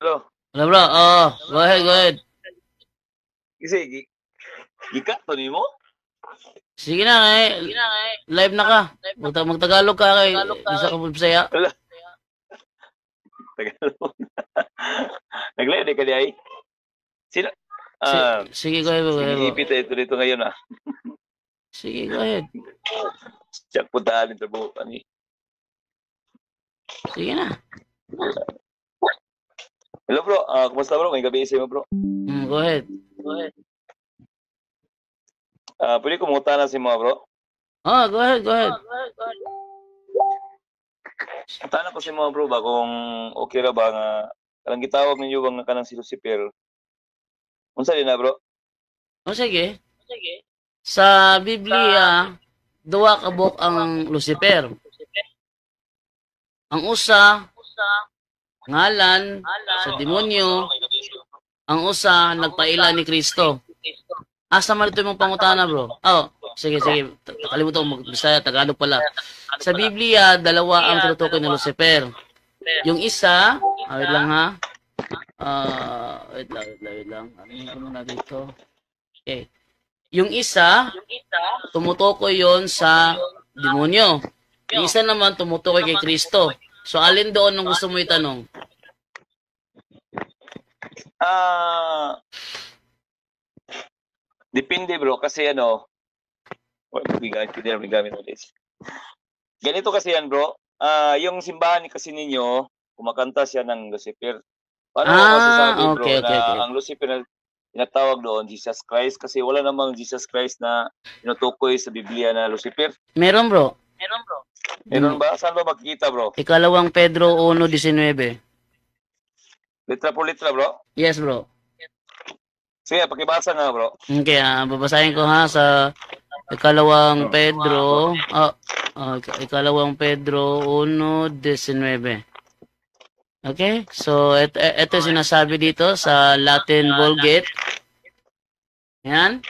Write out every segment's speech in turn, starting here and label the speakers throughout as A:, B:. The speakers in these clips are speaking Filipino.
A: Bro,
B: Hello, bro. Oh, go ahead, go ahead.
A: kasi gikat to nimo?
B: Sige na, live na ka. Magtagalog ka kay isa ka Bisaya.
A: Wala, Tagalog. Nag-live di ka di ay? Sino?
B: Sige, go ahead, go
A: Sige,
B: ahead.
A: ipit ito dito ngayon ah.
B: Sige, go ahead.
A: Siyak puntahan ito bukan ni.
B: Sige na.
A: Hello bro, kumusta bro? May gabi sa mo bro.
B: Go ahead.
A: Pwede ko mutana si mga bro.
B: Oh, go ahead, go ahead.
A: Mutana ko si mga bro ba kung okay ra ba nga kanang gitawag ninyo bang nga kanang si Lucifer. Unsa din na bro?
B: Oh, sige. Sa Biblia, duwa ka buok ang Lucifer. Ang usa, ngalan sa demonyo, ang usa, nagpaila ni Kristo. Asa man ito yung pangutana, bro? Oh, sige. Kalimutan ko mag-Bisaya, Tagalog pala. Sa Biblia, dalawa ang tinutukoy ng Lucifer. Yung isa, wait lang ha. Wait lang. Ano muna dito? Okay. Yung isa, tumutukoy yon sa demonyo. Yung isa naman, tumutukoy kay Kristo. So, alin doon ang gusto mo itanong?
A: Depende bro kasi gamit ulit. Ganito kasi yan bro. Yung simbahan kasi ninyo, kumakanta siya ng Lucifer. Paano mo masasabi bro
B: okay.
A: na ang Lucifer na tinatawag doon Jesus Christ kasi wala namang Jesus Christ na tinutukoy sa Biblia na Lucifer?
B: Meron, bro.
A: Meron ba? Saan ba makikita bro?
B: Ikalawang Pedro 1:19.
A: Litra po litra bro?
B: Yes, bro.
A: Sige, pakibasa nga bro.
B: Okay, babasahin ko ha sa ikalawang Pedro. Ikalawang Pedro 1:19. Okay? So, ito sinasabi dito sa Latin Vulgate. Yan.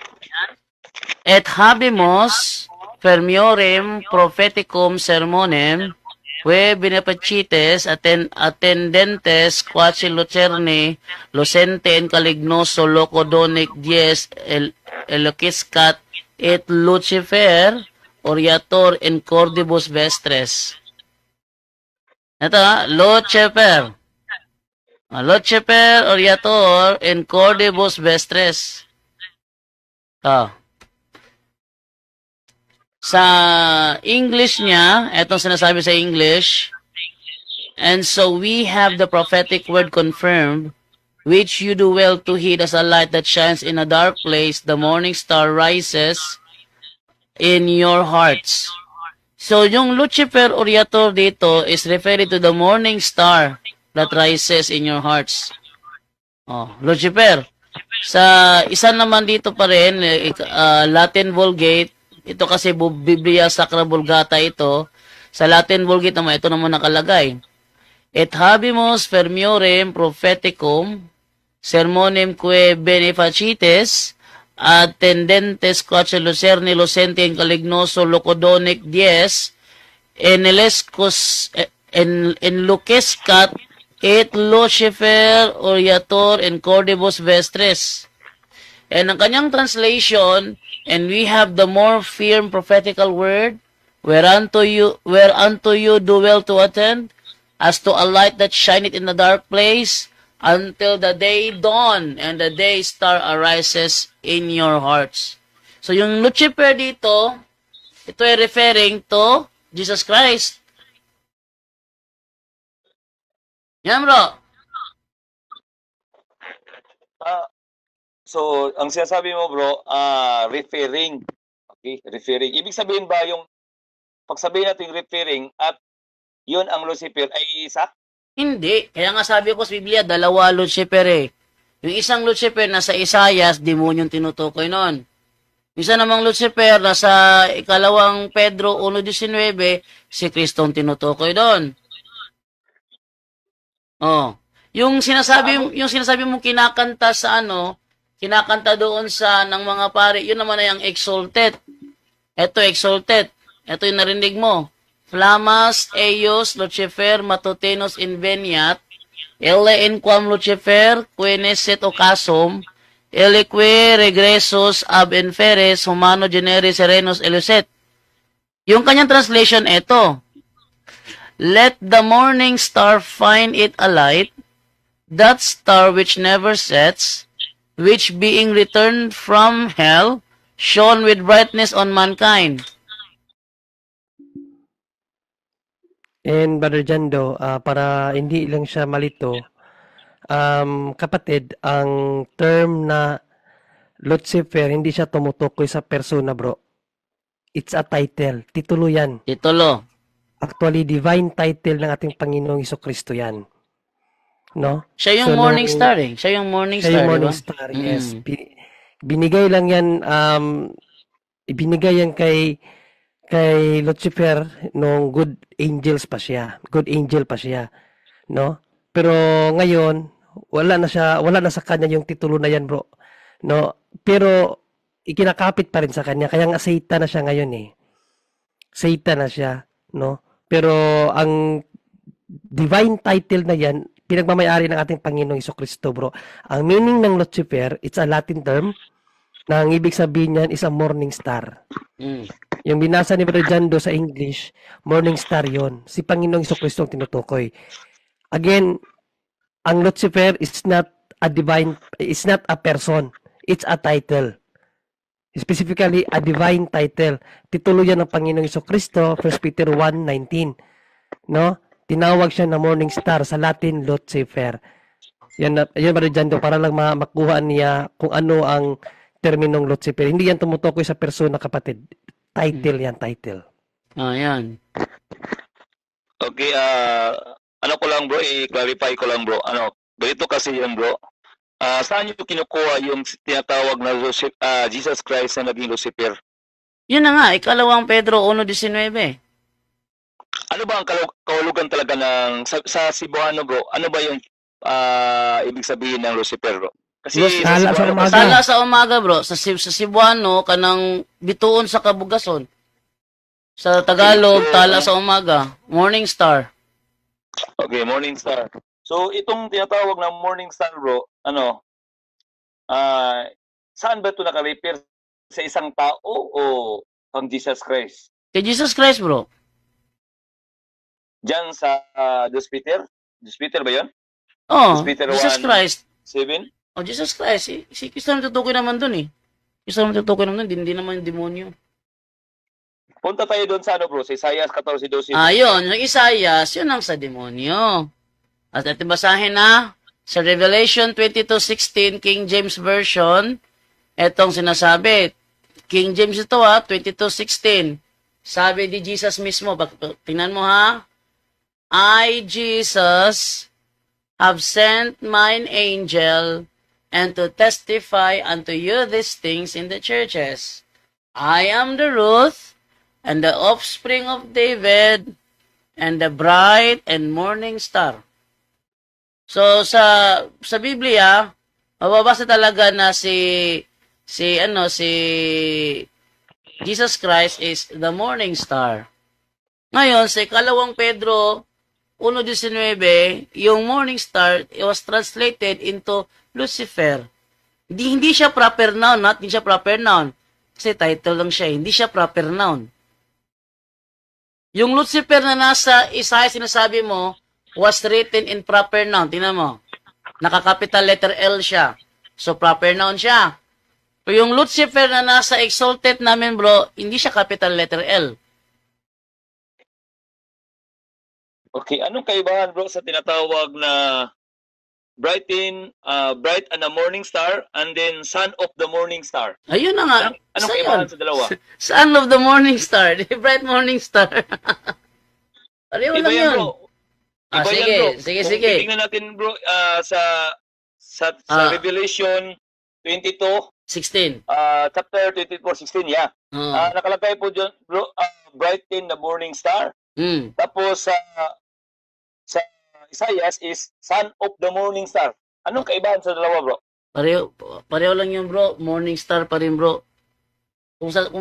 B: Et habemos fermiorem propheticum sermonem que beneficites attendentes quaci lucerni lucente en calignoso locodonic dies eloquiscat et Lucifer oriator in cordibus vestres. Ito Lucifer. Lucifer oriator in cordibus vestres. Sa English niya, etong sinasabi sa English, and so we have the prophetic word confirmed, which you do well to heed as a light that shines in a dark place, the morning star rises in your hearts. So, yung Lucifer Oriator dito is referring to the morning star that rises in your hearts. Lucifer. Sa isa naman dito pa rin, Latin Vulgate, ito kasi Biblia Sacra Vulgata ito. Sa Latin Vulgate naman, ito naman nakalagay. Et habemus fermiorem propheticum sermonem que benefacites attendentes quace lucerni lucente in calignoso locodonic dies en lucescat et Lucifer oriator in cordibus vestres. And ang kanyang translation, and we have the more firm prophetical word, whereunto you do well to attend, as to a light that shineth in the dark place, until the day dawn, and the day star arises in your hearts. So yung Lucifer dito, ito ay referring to Jesus Christ. Yan bro.
A: So, ang sinasabi mo bro, referring. Okay, referring. Ibig sabihin ba yung pagsabihin natin referring at yun ang Lucifer ay isa?
B: Hindi. Kaya nga sabi ko sa Biblia, dalawa Lucifer eh. Yung isang Lucifer nasa Isaias, demonyong tinutukoy nun. Isa namang Lucifer nasa ikalawang Pedro 1:19, si Kristong tinutukoy doon. Yung sinasabi mong kinakanta sa kinakanta doon sa ng mga pari, yun naman ay ang exalted. Ito exalted. Ito yung narinig mo. Flamas eios Lucifer matutinus inveniat Ille in quam Lucifer, quenesit occasum, illique regressus ab inferes humano generis serenus eluset. Yung kanyang translation, eto. Let the morning star find it a light, that star which never sets, which being returned from hell, shone with brightness on mankind.
C: And Brother Jando, para hindi lang siya malito, kapatid, ang term na Lucifer, hindi siya tumutukoy sa persona, bro. It's a title. Titulo yan.
B: Titulo.
C: Actually, divine title ng ating Panginoong Jesucristo yan. No?
B: Siya yung
C: So,
B: morning
C: nung-
B: star eh. Siya yung morning
C: Siya
B: star,
C: yung
B: di
C: morning
B: ba?
C: star, yes.
B: Mm.
C: Binigay lang yan, ibinigay yan kay Lucifer nung good angels pa siya. Good angel pa siya. No? Pero ngayon, wala na sa kanya yung titulo na yan, bro. No? Pero ikinakapit pa rin sa kanya. Kaya nga Satan na siya ngayon eh. Satan na siya, no? Pero ang divine title na yan, pinagmamayari ng ating Panginoong Jesucristo, bro. Ang meaning ng Lucifer, it's a Latin term, na ang ibig sabihin niyan is a morning star.
B: Mm.
C: Yung binasa ni Brother Jando sa English, morning star yon. Si Panginoong Jesucristo ang tinutukoy. Again, ang Lucifer is not a person. It's a title. Specifically, a divine title. Titulo yan ng Panginoong Jesucristo, 1 Peter 1:19. No? Tinawag siya na morning star, sa Latin, Lucifer. Yan Brother Jando, para lang makuha niya kung ano ang terminong Lucifer. Hindi yan tumutukoy sa persona, kapatid. Title yan, title.
B: Yan.
A: Okay, ano ko lang bro, i-clarify ko lang bro. Ganito kasi yan bro. Saan nyo kinukuha yung tinatawag na Jesus Christ na naging Lucifer?
B: Yun na nga, ikalawang Pedro 1:19.
A: Ano ba ang kahulugan talaga ng sa Cebuano bro? Ano ba yung ibig sabihin ng Lucifer bro? Kasi
C: Sala sa umaga.
B: Sala sa umaga, bro. Sa Cebuano, kanang bituon sa kabugason. Sa Tagalog, tala sa umaga. Morning star.
A: Okay, morning star. So, itong tinatawag na morning star, bro, saan ba ito naka-repair? Sa isang tao o ang Jesus Christ?
B: Kay Jesus Christ, bro.
A: Diyan sa Dos Peter? Dos Peter ba yun?
B: Oh,
A: Peter
B: Jesus
A: 1,
B: Christ.
A: 7?
B: Oh, Jesus Christ. Si Kristo naman tutukoy naman dun eh. Kristo naman tutukoy naman dun. Hindi naman yung demonyo.
A: Punta tayo doon sa bro? Sa Isaiah 14:12.
B: Yun. Yung Isaias, yun ang sa demonyo. At ating basahin na sa Revelation 22:16, King James Version, etong sinasabi. King James ito 22:16. Sabi di Jesus mismo, tingnan mo ha. I, Jesus, have sent mine angel and to testify unto you these things in the churches. I am the root and the offspring of David and the bright and morning star. So sa Biblia, mababasa talaga na si Jesus Christ is the morning star. Ngayon, sa ikalawang Pedro 1:19, yung morning star, it was translated into Lucifer. Hindi siya proper noun, hindi siya proper noun. Kasi title lang siya, hindi siya proper noun. Yung Lucifer na nasa Isaiah sinasabi mo, was written in proper noun. Tingnan mo. Naka-capital letter L siya. So, proper noun siya. Pero yung Lucifer na nasa exalted namin, bro, hindi siya capital letter L.
A: Okay, anong kaibahan bro sa tinatawag na bright and a morning star and then son of the morning star?
B: Ayun na nga.
A: Anong kaibahan sa dalawa?
B: Son of the morning star. The bright morning star. Pareho
A: Iba
B: lang
A: yan
B: yun.
A: bro. Iba
B: Sige,
A: yan bro.
B: sige,
A: Kung
B: sige.
A: titingnan natin bro sa Revelation 22,
B: 16.
A: chapter 24:16, yeah. Nakalagay po dyan, bro, bright in the morning star. Tapos sa Isaiah is son of the morning star. Anong kaibahan sa dalawa, bro?
B: Pareho lang yun, bro. Morning star pa rin, bro. Kung ano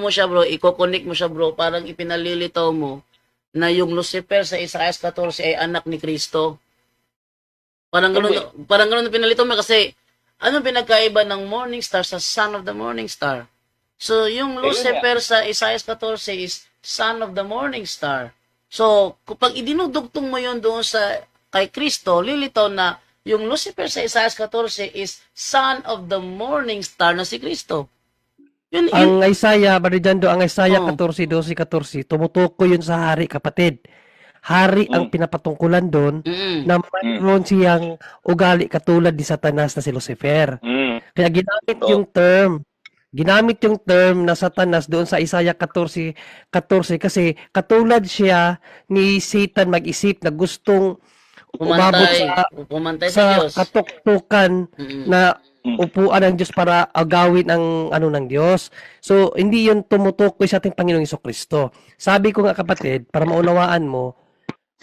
B: mo siya, bro, i-connect mo siya, bro, parang ipinalilitaw mo na yung Lucifer sa Isaiah 14 ay anak ni Kristo? Parang ganun pinalito mo kasi ano pinagkaiba ng morning star sa son of the morning star? So, yung Lucifer sa Isaiah 14 is son of the morning star. So, kapag idinudugtong mo yun doon sa kay Kristo, lilitaw na yung Lucifer sa Isaiah 14 is son of the morning star na si Kristo.
C: Ang Isaiah, Barijando, ang Isaiah 14, 12, 14, tumutukoy yun sa hari, kapatid. Hari ang pinapatungkulan doon na mayroon siyang ugali katulad ni Satanas na si Lucifer. Kaya ginamit yung term na Satanas doon sa Isaiah 14, 14 kasi katulad siya ni Satan mag-isip na gustong umabot sa katuktukan na upuan ng Diyos para agawin ang ng Diyos. So, hindi yun tumutukoy sa ating Panginoong Jesucristo. Sabi ko nga kapatid, para maunawaan mo,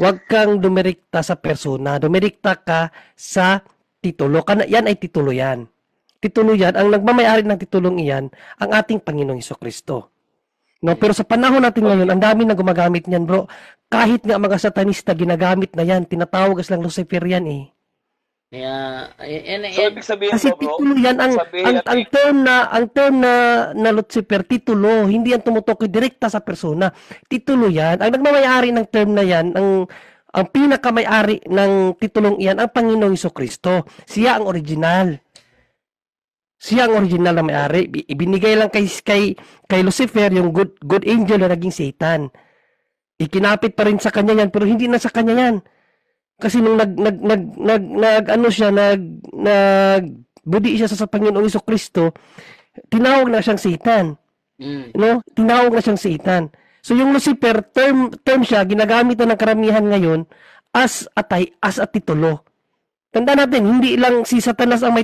C: huwag kang dumirikta sa persona. Dumirikta ka sa titulo. Yan ay titulo yan. Titulo yan, ang nagmamayari ng titulong iyan, ang ating Panginoong Jesucristo. No, pero sa panahon natin ngayon, ang dami na gumagamit niyan, bro. Kahit nga mga satanista ginagamit na yan, tinatawag lang Lucifer yan eh.
B: So,
A: ibig sabihin
C: kasi
A: mo, bro,
C: titulo yan, ang term na Lucifer, titulo, hindi yan tumutukoy direkta sa persona. Titulo yan. Ang nagmamayari ng term na yan, ang pinakamayari ng titulong iyan, ang Panginoong Jesucristo. Siya ang original. Siya ang original na may-ari. Ibinigay lang kay Lucifer yung good angel na naging Satan. Ikinapit pa rin sa kanya yan, pero hindi na sa kanya yan. Kasi nung budi siya sa Panginoong Jesucristo, tinawag na siyang Satan. No? Tinawag na siyang Satan. So yung Lucifer, term siya, ginagamit na ng karamihan ngayon as a titulo. Tanda natin, hindi lang si Satanas ang may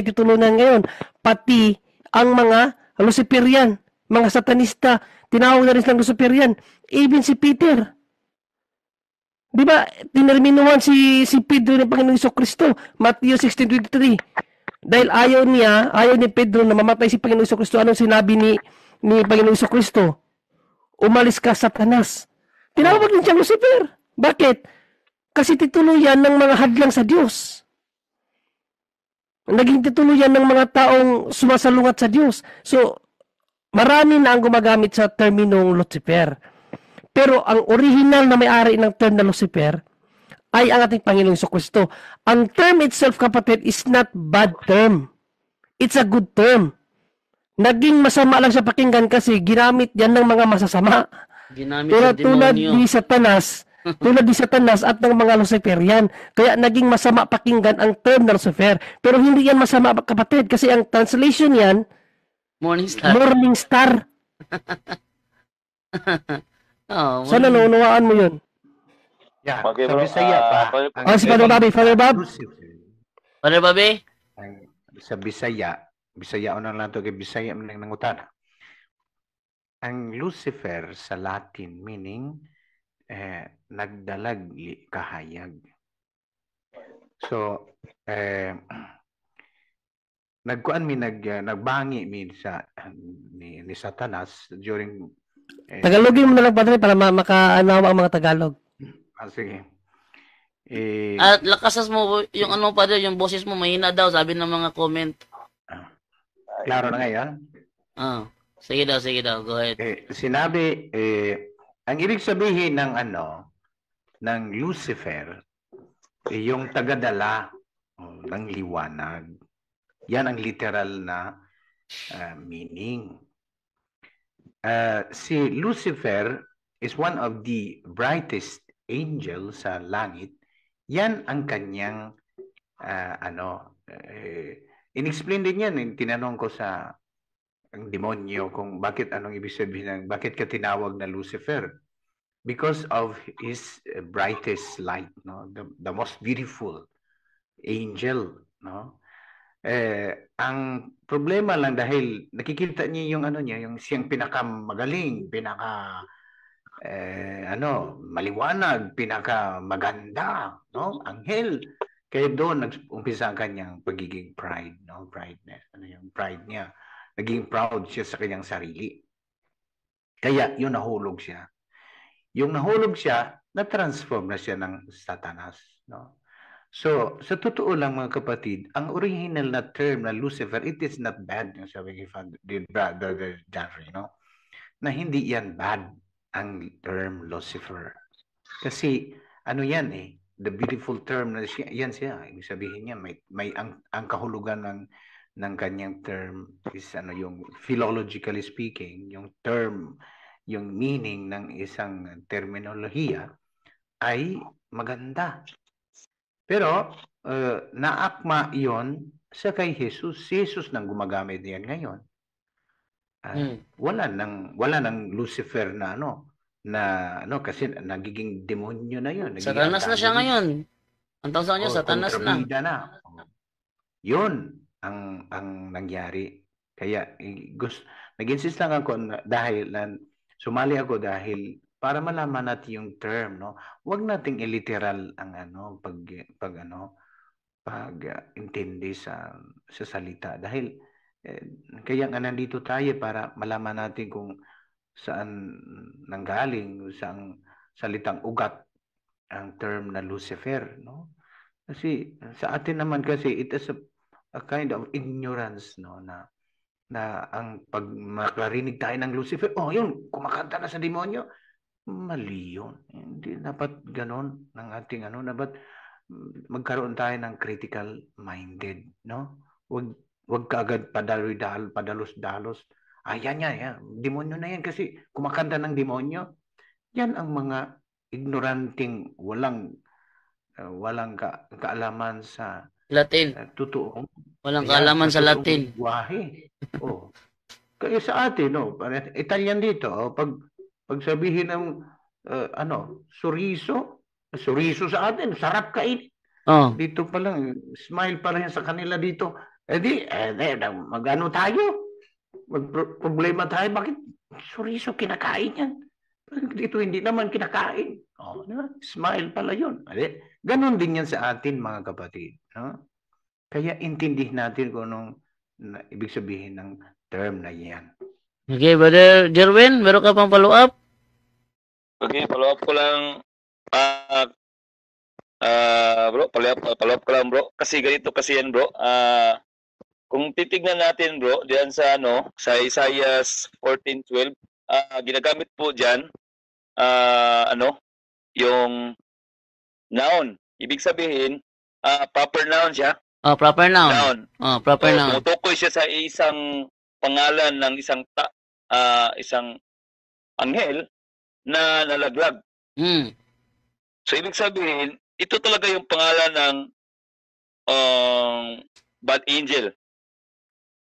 C: titulunan ngayon, pati ang mga Luciferian, mga Satanista, tinawag na rin silang Luciferian. Even si Peter. Di ba, tinerminuhan si Pedro ng Panginoong Jesucristo, Matthew 16:23. Dahil ayaw ni Pedro na mamatay si Panginoong Jesucristo, anong sinabi ni Panginoong Jesucristo? Umalis ka, Satanas. Tinawag din siyang Lucifer. Bakit? Kasi titulo yan ng mga hadlang sa Diyos. Naging titulo yan ng mga taong sumasalungat sa Diyos. So, marami na ang gumagamit sa terminong Lucifer. Pero ang original na may-ari ng term na Lucifer ay ang ating Panginoong Jesucristo. Ang term itself, kapatid, is not bad term. It's a good term. Naging masama lang sa pakinggan kasi ginamit yan ng mga masasama. Pero tulad ni Satanas at ng mga Luciferian. Kaya naging masama pakinggan ang term na Lucifer. Pero hindi yan masama, kapatid, kasi ang translation yan, Morning Star. Sana naunawaan mo yun.
D: Yeah,
A: okay,
D: sa
A: bro.
D: Bisaya pa.
C: Si Father Bobby.
B: Father Bobby?
D: Sa Bisaya o lang to kay Bisaya ng nangutana. Ang Lucifer sa Latin meaning nagdalag kahayag. So nagbangi ni Satanas during
C: Tagalogin mo na lang, Padre, para makaanawa ang mga Tagalog.
D: Sige.
B: At lakasas mo yung Padre, yung boses mo mahina daw, sabi ng mga comment.
D: Klaro na ngayon?
B: Sige daw, go ahead.
D: Sinabi, ang ibig sabihin ng Lucifer, yung tagadala ng liwanag. Yan ang literal na meaning. Si Lucifer is one of the brightest angels sa langit. Yan ang kanyang in-explain din yan. Tinanong ko sa ang demonyo kung anong ibig sabihin bakit ka tinawag na Lucifer. Because of his brightest light, no? The most beautiful angel, no? Ang problema lang dahil nakikita niya yung siyang pinakamagaling, maliwanag, pinakamaganda, no? Anghel. Kaya doon nag-umpisa ang kanyang pagiging pride, no? Prideness. Yung pride niya. Naging proud siya sa kanyang sarili. Kaya yun nahulog siya. yung nahulog siya, na-transform na siya ng Satanas. No? So, sa totoo lang mga kapatid, ang original na term na Lucifer, it is not bad, yung sabi ni Brother Jeffrey, no? Na hindi yan bad ang term Lucifer. Kasi, ano yan the beautiful term na siya, yan siya. Ibig sabihin niya, may ang kahulugan ng kanyang term is yung philologically speaking, yung term, yung meaning ng isang terminolohiya ay maganda. Pero, naakma yon sa kay Jesus. Si Jesus nang gumagamit yan ngayon. Wala nang Lucifer na kasi nagiging demonyo na yon.
B: Satanas na siya ngayon. Ang tawag sa kanya, Satanas na.
D: Yun ang nangyari. Kaya nag-insist lang ako dahil sumali ako dahil para malaman natin yung term, no? Huwag nating iliteral ang pag-intindi sa salita dahil kaya nga nandito tayo para malaman natin kung saan nanggaling, saan salitang ugat ang term na Lucifer, no? Kasi sa atin naman kasi it is a kind of ignorance, no, na ang pag makarinig tayo ng Lucifer, yun, kumakanta na sa demonyo. Mali yun. Hindi dapat ganon ng ating dapat magkaroon tayo ng critical minded, no? Wag kaagad padalos-dalos. Yan. Demonyo na yan kasi kumakanta ng demonyo. Yan ang mga ignoranting walang kaalaman sa
B: Latin.
D: Totoo.
B: Walang kaalaman sa Latin.
D: Wahe. Kaya sa atin, Italian dito, pag sabihin ng suriso sa atin, sarap kain. Dito pa lang, smile pa lang sa kanila dito. Mag-ano tayo? Mag-problema tayo, bakit suriso kinakain yan? Dito hindi naman kinakain. Smile pala yun. Ganon din yan sa atin, mga kapatid. No? Kaya intindihin natin kung anong ibig sabihin ng term na yan.
B: Okay, Brother Jerwin, meron ka pang follow-up?
A: Okay, follow-up ko lang. Bro, follow-up ko lang, bro. Kasi ganito kasi yan, bro. Kung titignan natin, bro, diyan sa Isaiah 14:12, ginagamit po diyan yung noun. Ibig sabihin, proper noun siya.
B: Proper noun. Proper noun.
A: Tumutukoy siya sa isang pangalan ng isang anghel na nalaglag. So, ibig sabihin, ito talaga yung pangalan ng bad angel.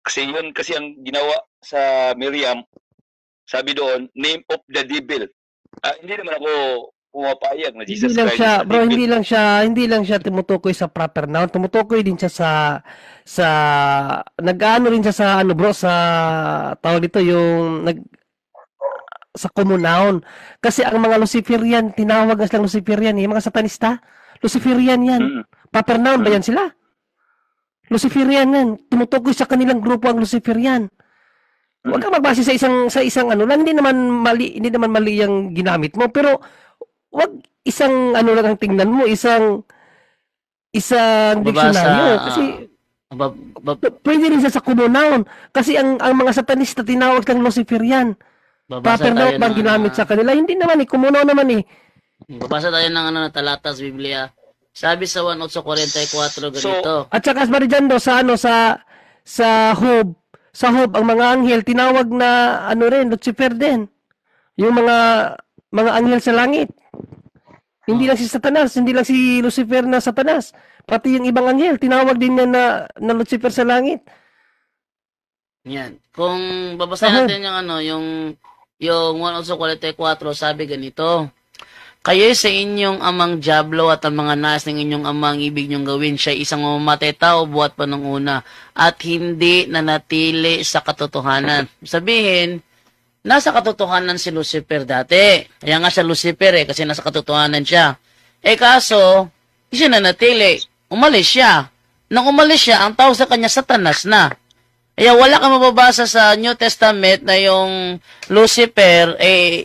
A: Kasi yun kasi ang ginawa sa Miriam, sabi doon, name of the devil. Hindi naman ako pumapayag na Jesus Christ.
C: Hindi lang siya tumutukoy sa proper noun, tumutukoy din siya sa nag-ano rin siya sa sa tawag dito yung sa common noun. Kasi ang mga Luciferian, tinawag na silang Luciferian, yung mga satanista, Luciferian yan. Proper noun ba yan sila? Luciferian yan. Tumutukoy sa kanilang grupo ang Luciferian. Huwag kang magbase sa isang lang, hindi naman mali yung ginamit mo, pero wag isang lang ang tingnan mo, isang dictionary kasi pwede rin siya sa common noun kasi ang mga satanista tinawag ng Luciferian. Proper noun bang ginamit sa kanila? Hindi naman common noun naman
B: Babasa tayo ng talata sa Biblia. Sabi sa 1:44 ganito.
C: At saka Marijando sa Job, ang mga anghel tinawag na rin Lucifer din. Yung mga anghel sa langit. Hindi lang si Satanas, hindi lang si Lucifer na Satanas. Pati yung ibang anghel tinawag din niya na Lucifer sa langit.
B: Yan. Kung babasahin natin yung 1:44, sabi ganito. Kayo sa inyong amang Diablo at ang mga nais ng inyong amang ibig niyong gawin, siya isang mamamatay tao buhat pa nung una at hindi nanatili sa katotohanan. Sabihin, nasa katotohanan si Lucifer dati. Kaya nga siya Lucifer kasi nasa katotohanan siya. Kaso, siya nanatili. Umalis siya. Nang umalis siya, ang tawag sa kanya Satanas na. Kaya wala kang mababasa sa New Testament na yung Lucifer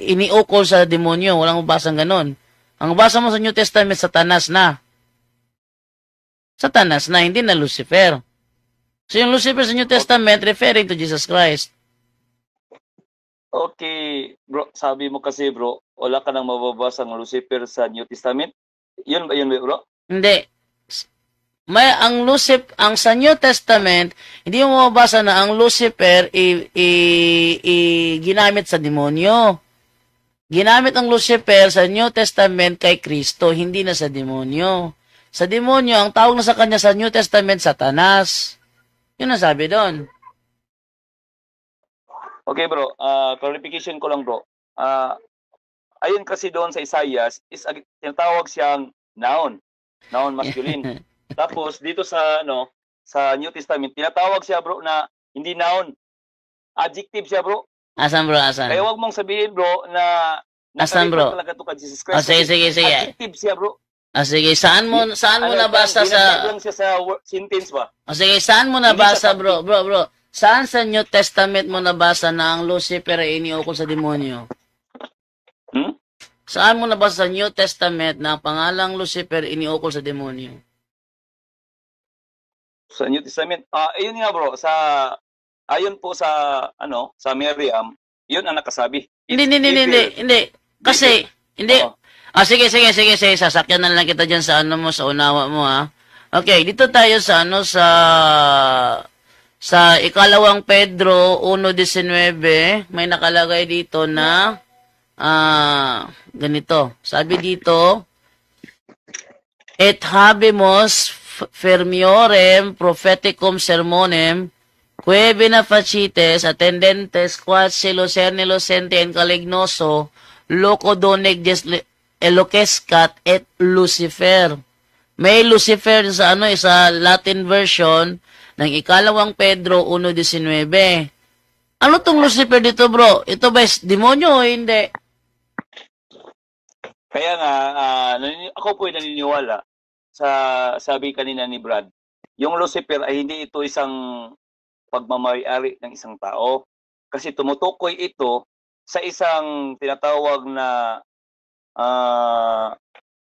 B: iniukol sa demonyo. Walang mababasang ganon. Ang basa mo sa New Testament, Satanas na. Satanas na, hindi na Lucifer. So yung Lucifer sa New Testament referring to Jesus Christ.
A: Okay, bro. Sabi mo kasi, bro, wala ka nang mababasa ng Lucifer sa New Testament. Yun ba, bro?
B: Hindi. Ang sa New Testament, hindi mo mababasa na ang Lucifer ginamit sa demonyo. Ginamit ang Lucifer sa New Testament kay Kristo, hindi na sa demonyo. Sa demonyo, ang tawag na sa kanya sa New Testament, Satanas. Yun ang sabi doon.
A: Okay, bro. Clarification ko lang, bro. Ayun kasi doon sa Isaiah, tinatawag siyang noun masculine. Tapos dito sa sa New Testament, tinatawag siya, bro, na hindi noun. Adjective siya, bro.
B: Asan, bro? Asan?
A: Kaya wag mong sabihin, bro, na
B: asan, bro?
A: talaga to kay Jesus Christ.
B: Sige.
A: Adjective siya, bro.
B: Sige, saan mo nabasa sa
A: lang siya sa sentence ba?
B: sige, saan mo nabasa, bro? Bro. Saan sa New Testament mo nabasa na ang Lucifer ay iniukol sa demonyo? Saan mo nabasa sa New Testament na ang pangalang Lucifer iniukol sa demonyo?
A: Sa New Testament, ayun nga, bro, ayon po sa sa Miriam, yun ang nakasabi.
B: Hindi. Kasi hindi. Sige, sasakyan na lang kita diyan sa sa unawa mo, ha. Okay, dito tayo sa sa ikalawang Pedro 1:19, may nakalagay dito na ganito. Sabi dito, et habemos fermiorem propheticum sermonem que benefacites attendentes quod celocerne locente en calignoso loco donec des eloquescat et Lucifer. May Lucifer sa sa Latin version ng ikalawang Pedro 1:19. Ano tong Lucifer dito, bro? Ito ba demonyo o hindi?
A: Kaya nga, ako po ay naniniwala sa sabi kanina ni Brad, yung Lucifer ay hindi ito isang pagmamayari ng isang tao. Kasi tumutukoy ito sa isang tinatawag na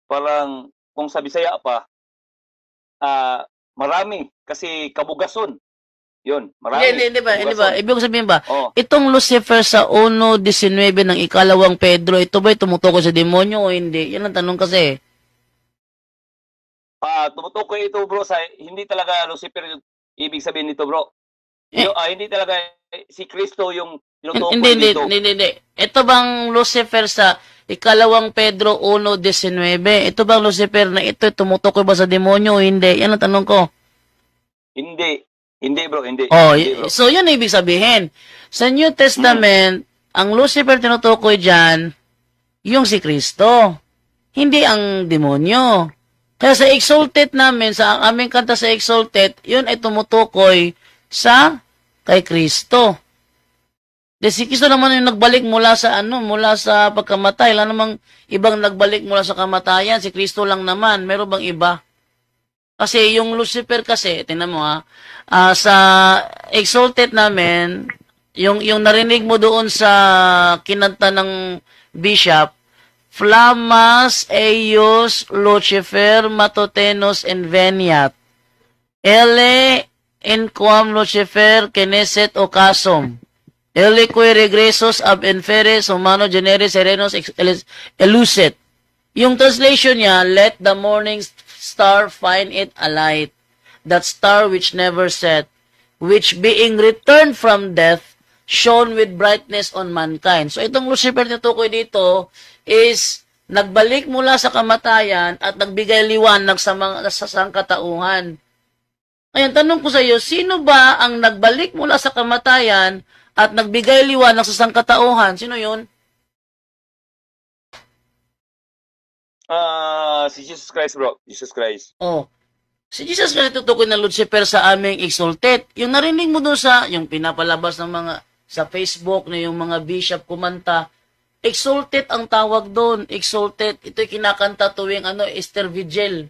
A: parang kung sa Bisaya pa, marami kasi kabugason. Yun, marami.
B: Hindi ba? Ibig sabihin ba,
A: oh,
B: itong Lucifer sa 1:19 ng ikalawang Pedro, ito ba tumutukoy sa demonyo o hindi? Yan ang tanong kasi.
A: Tumutukoy ito, bro, sa hindi talaga Lucifer yung ibig sabihin nito, bro. Hindi talaga si Kristo yung tinutukoy dito.
B: Hindi. Ito bang Lucifer sa ikalawang Pedro 1:19? Ito bang Lucifer na ito tumutukoy ba sa demonyo o hindi? Yan ang tanong ko.
A: Hindi, bro, hindi.
B: Hindi, bro. So, yun ang ibig sabihin. Sa New Testament, ang Lucifer tinutukoy dyan, yung si Kristo. Hindi ang demonyo. Kaya sa Exalted namin, sa aming kanta sa Exalted, yun ay tumutukoy sa kay Kristo. Si Kristo naman yung nagbalik mula sa pagkamatay. Wala namang ibang nagbalik mula sa kamatayan. Si Kristo lang naman. Meron bang iba? Kasi yung Lucifer kasi, tingnan mo sa Exalted namin, yung narinig mo doon sa kinanta ng bishop, Flammas eius Lucifer matutenos inveniat. Ele in quam Lucifer keneset ocasum. Ele que regresos ab inferes humano generis serenos elucet. Yung translation niya, let the morning star find it a light, that star which never set, which being returned from death, shone with brightness on mankind. So itong Lucifer na tukoy dito is nagbalik mula sa kamatayan at nagbigay liwanag sa sangkatauhan. Ngayon, tanong ko sa iyo, sino ba ang nagbalik mula sa kamatayan at nagbigay liwanag sa sangkatauhan? Sino yun?
A: Si Jesus Christ, bro. Jesus Christ.
B: Si Jesus Christ tutukoy ng Lucifer sa aming Exalted. Yung narinig mo doon yung pinapalabas ng mga sa Facebook na yung mga bishop kumanta, Exalted ang tawag doon. Exalted. Ito'y kinakanta tuwing Easter Vigil.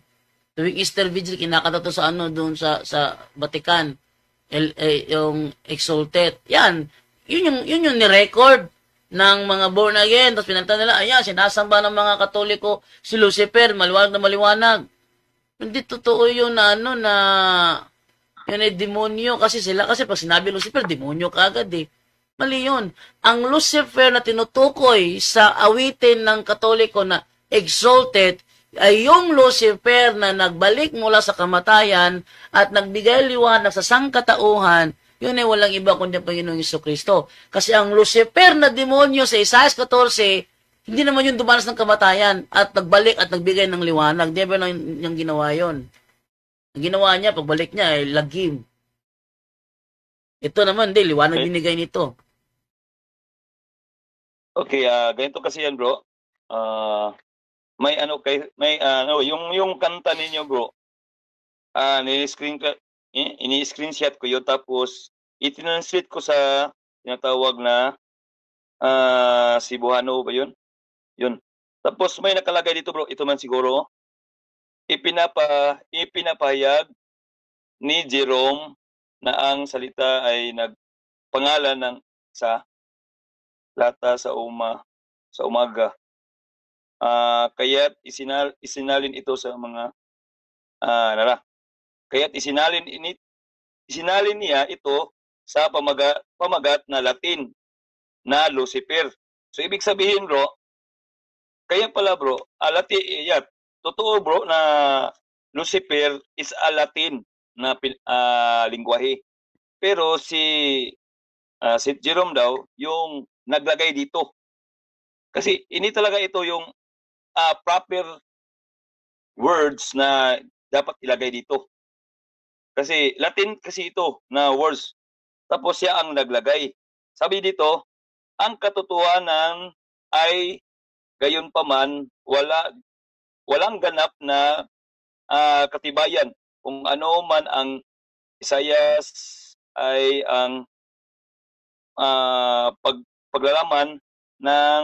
B: Tuwing Easter Vigil, kinakanta to sa doon sa Vatican. yung exalted. Yan. Yun yung ni-record ng mga born again. Tapos pinalitan nila, ayan, sinasamba ng mga Katoliko si Lucifer, maliwanag na maliwanag. Hindi totoo yun na yun ay demonyo. Kasi pag sinabi Lucifer, demonyo kaagad eh. Mali yun. Ang Lucifer na tinutukoy sa awitin ng Katoliko na exalted ay yung Lucifer na nagbalik mula sa kamatayan at nagbigay liwanag sa sangkatauhan, yun ay walang iba kundi ang Panginoong Jesucristo. Kasi ang Lucifer na demonyo sa Isaiah 14, hindi naman yung dumanas ng kamatayan at nagbalik at nagbigay ng liwanag. Never lang yung ginawa yun. Ang ginawa niya, pagbalik niya ay lagim. Ito naman, hindi, liwanag binigay nito.
A: Okay, ganito kasi yan, bro. May yung kanta ninyo, bro. Ini-screenshot ko yun, tapos itinranslate ko sa tinatawag na Cebuano ba yun? Yun. Tapos may nakalagay dito, bro. Ito man siguro. Ipinapahayag ni Jerome na ang salita ay nagpangalan ng sa lata sa umaga. Kaya't isinalin ito sa mga kaya't isinalin niya ito sa pamagat na Latin na Lucifer. So ibig sabihin, bro, kaya pala, bro, totoo, bro, na Lucifer is a Latin na lingwahe. Pero si St. Jerome daw yung naglagay dito. Kasi ini talaga ito yung proper words na dapat ilagay dito. Kasi Latin kasi ito na words. Tapos siya ang naglagay. Sabi dito, ang katotohanan ay gayon pa man walang ganap na katibayan. Kung ano man ang Isayas ay ang paglalaman ng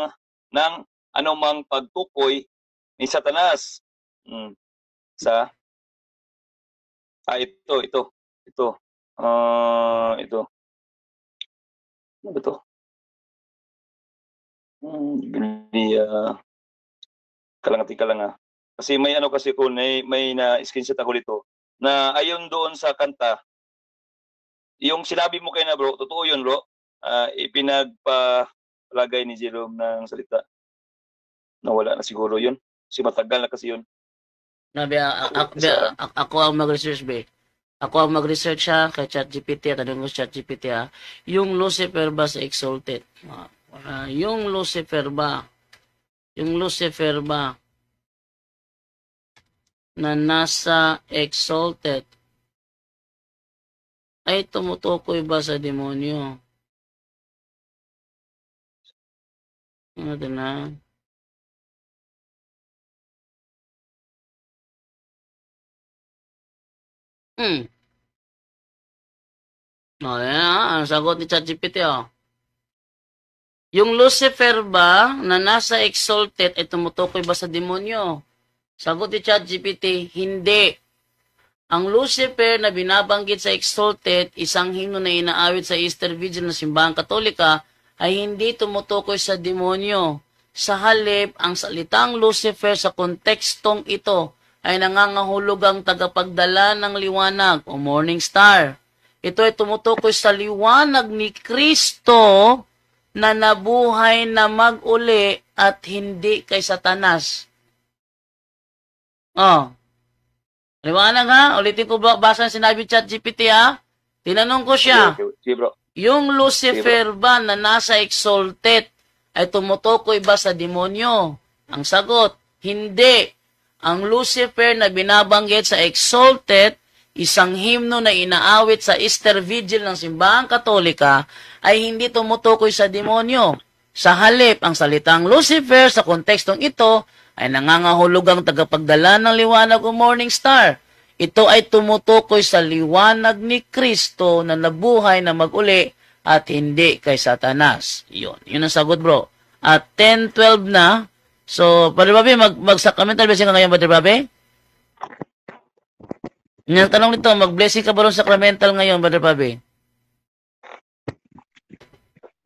A: anumang pagtukoy ni Satanas. Ito. Ano ba ito? Tika lang. Kasi may kasi ko, may na-screenshot ako dito na ayon doon sa kanta, yung sinabi mo kayo na, bro, totoo yun, bro. Ipinagpalagay ni Jerome ng salita. Nawala na siguro yun. Kasi matagal na kasi yun.
B: Ako ang mag-research, be. Ako ang mag-research kay ChatGPT, tanong ko sa ChatGPT yung Lucifer ba sa exalted? Yung Lucifer ba na nasa exalted ay tumutukoy ba sa demonyo? Ano din na? Ang sagot ni ChatGPT, Yung Lucifer ba na nasa exalted ay tumutukoy ba sa demonyo? Sagot ni ChatGPT, hindi. Ang Lucifer na binabanggit sa exalted, isang himno na inaawit sa Easter Vigil ng Simbahang Katolika, ay hindi tumutukoy sa demonyo. Sa halip, ang salitang Lucifer sa kontekstong ito ay nangangahulugang tagapagdala ng liwanag o morning star. Ito ay tumutukoy sa liwanag ni Kristo na nabuhay na mag-uli at hindi kay Satanas. Liwanag ulitin ko basa ng sinabi ChatGPT Tinanong ko siya, yung Lucifer ba na nasa exalted ay tumutukoy ba sa demonyo? Ang sagot, hindi. Ang Lucifer na binabanggit sa exalted, isang himno na inaawit sa Easter Vigil ng Simbahang Katolika, ay hindi tumutukoy sa demonyo. Sa halip, ang salitang Lucifer sa kontekstong ito ay nangangahulugang tagapagdala ng liwanag o morning star. Ito ay tumutukoy sa liwanag ni Kristo na nabuhay na mag-uli at hindi kay Satanas. Yun ang sagot, bro. At 10:12 na. So, Padre Bobby, mag-sacramental blessing ka ngayon, Padre Bobby? Yung tanong nito, mag-blessing ka ba rin sacramental ngayon, Brother Pabi?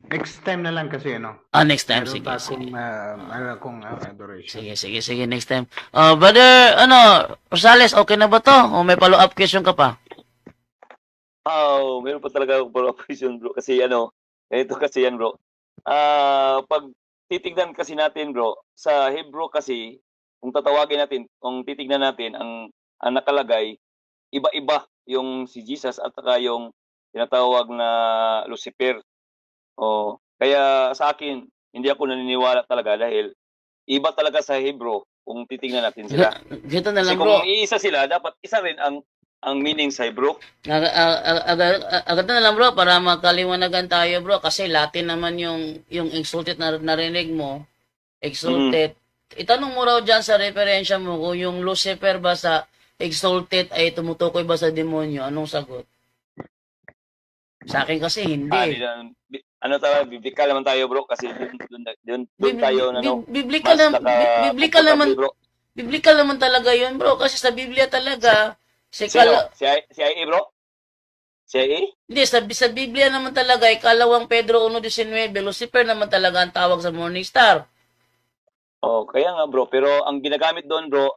D: Next time na lang kasi, ano?
B: Next time,
D: Meron
B: sige,
D: pa
B: sige.
D: akong adoration.
B: Sige, next time. Brother, Rosales, okay na ba to? O may follow-up question ka pa?
A: Meron pa talaga akong follow-up question, bro. Kasi ito kasi yan, bro. Pag titignan kasi natin, bro, sa Hebrew kasi, kung titignan natin, ang nakalagay, iba-iba yung si Jesus at saka yung tinatawag na Lucifer. Kaya sa akin, hindi ako naniniwala talaga dahil iba talaga sa Hebrew kung titingnan natin sila.
B: Gito na
A: Kasi
B: lang, bro.
A: kung iisa sila, dapat isa rin ang meaning sa Hebrew.
B: Agad na lang, bro, para makaliwanagan tayo, bro, kasi Latin naman yung exalted na narinig mo. Exalted. Itanong mo raw dyan sa referensya mo kung yung Lucifer ba sa exalted ay tumutukoy ba sa demonyo. Anong sagot? Sa akin kasi hindi.
A: Biblical naman tayo, bro, kasi doon tayo
B: biblical naman talaga yun, bro, kasi sa Biblia talaga
A: si I.A. bro? Si I.A.?
B: Hindi, sa Biblia naman talaga, ikalawang Pedro 1:19, Lucifer naman talaga ang tawag sa morning star.
A: Kaya nga, bro, pero ang ginagamit doon, bro,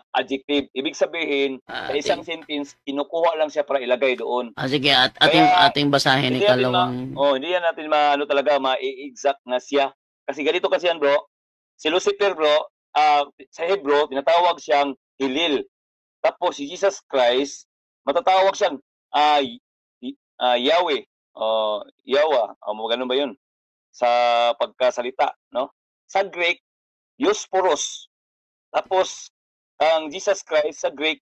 A: adjective. Ibig sabihin, sa isang sentence, kinukuha lang siya para ilagay doon.
B: Sige, ating basahin ikalawang...
A: Hindi yan natin ma-exact na siya. Kasi ganito kasi yan, bro. Si Lucifer, bro, sa Hebrew, tinatawag siyang Hilil. Tapos si Jesus Christ, matatawag siyang Yahweh. Yawa. Ganun ba yun? Sa pagkasalita, no? Sa Greek, Eusporos. Tapos, ang Jesus Christ sa Greek,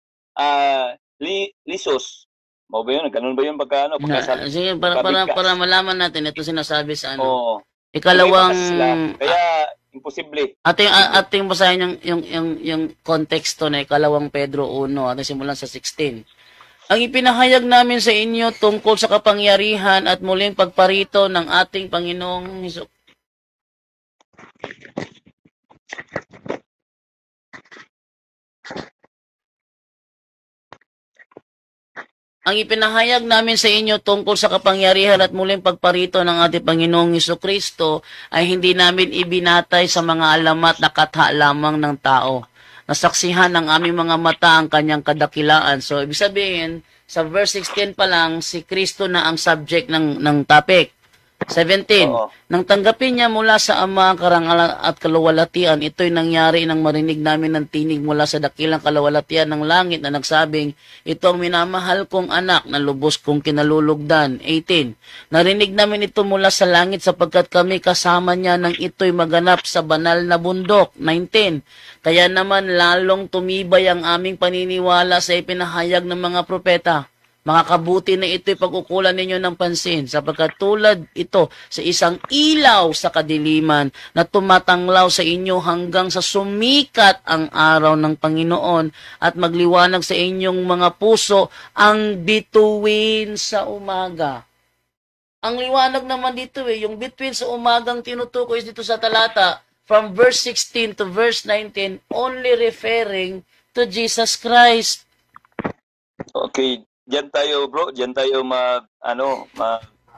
A: Lysos. Ba yun? Ganun ba yun pagkasalita?
B: Sige, para malaman natin, ito sinasabi sa
A: ikalawang... Kaya, imposible.
B: Ating basahin yung konteksto na ikalawang Pedro 1, ating simulan sa 16. Ang ipinahayag namin sa inyo tungkol sa kapangyarihan at muling pagparito ng ating Panginoong Hesus. Ang ipinahayag namin sa inyo tungkol sa kapangyarihan at muling pagparito ng ating Panginoong Hesukristo ay hindi namin ibinatay sa mga alamat na katha lamang ng tao. Nasaksihan ng aming mga mata ang kanyang kadakilaan. So, ibig sabihin, sa verse 16 pa lang, si Kristo na ang subject ng topic. 17. Nang tanggapin niya mula sa Ama ang karangalan at kaluwalhatian, ito'y nangyari nang marinig namin ng tinig mula sa dakilang kaluwalhatian ng langit na nagsabing, ito ang minamahal kong anak na lubos kong kinalulugdan. 18. Narinig namin ito mula sa langit sapagkat kami kasama niya nang ito'y maganap sa banal na bundok. 19. Kaya naman lalong tumibay ang aming paniniwala sa ipinahayag ng mga propeta. Makakabuti na ito'y pag-ukulan ninyo ng pansin sapagkat tulad ito sa isang ilaw sa kadiliman na tumatanglaw sa inyo hanggang sa sumikat ang araw ng Panginoon at magliwanag sa inyong mga puso ang bituin sa umaga. Ang liwanag naman dito yung between sa umagang tinutukoy dito sa talata from verse 16 to verse 19 only referring to Jesus Christ.
A: Okay. Diyan tayo, bro. Diyan tayo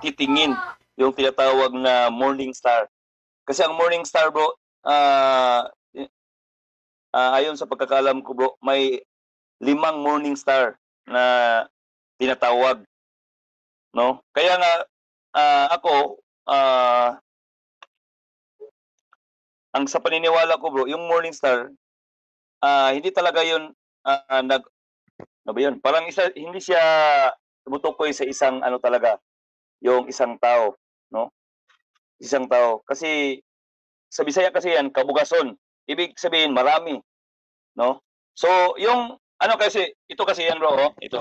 A: titingin yung tinatawag na morning star. Kasi ang morning star, bro, ayon sa pagkakalam ko, bro, may 5 morning star na tinatawag. No? Kaya nga, ako, ang sa paniniwala ko, bro, yung morning star, hindi talaga yun parang hindi siya tumutukoy sa isang talaga, yung isang tao, no? Isang tao. Kasi sa Bisaya kasi yan, kabugason. Ibig sabihin marami, no? So, yung kasi ito kasi yan, bro, ito.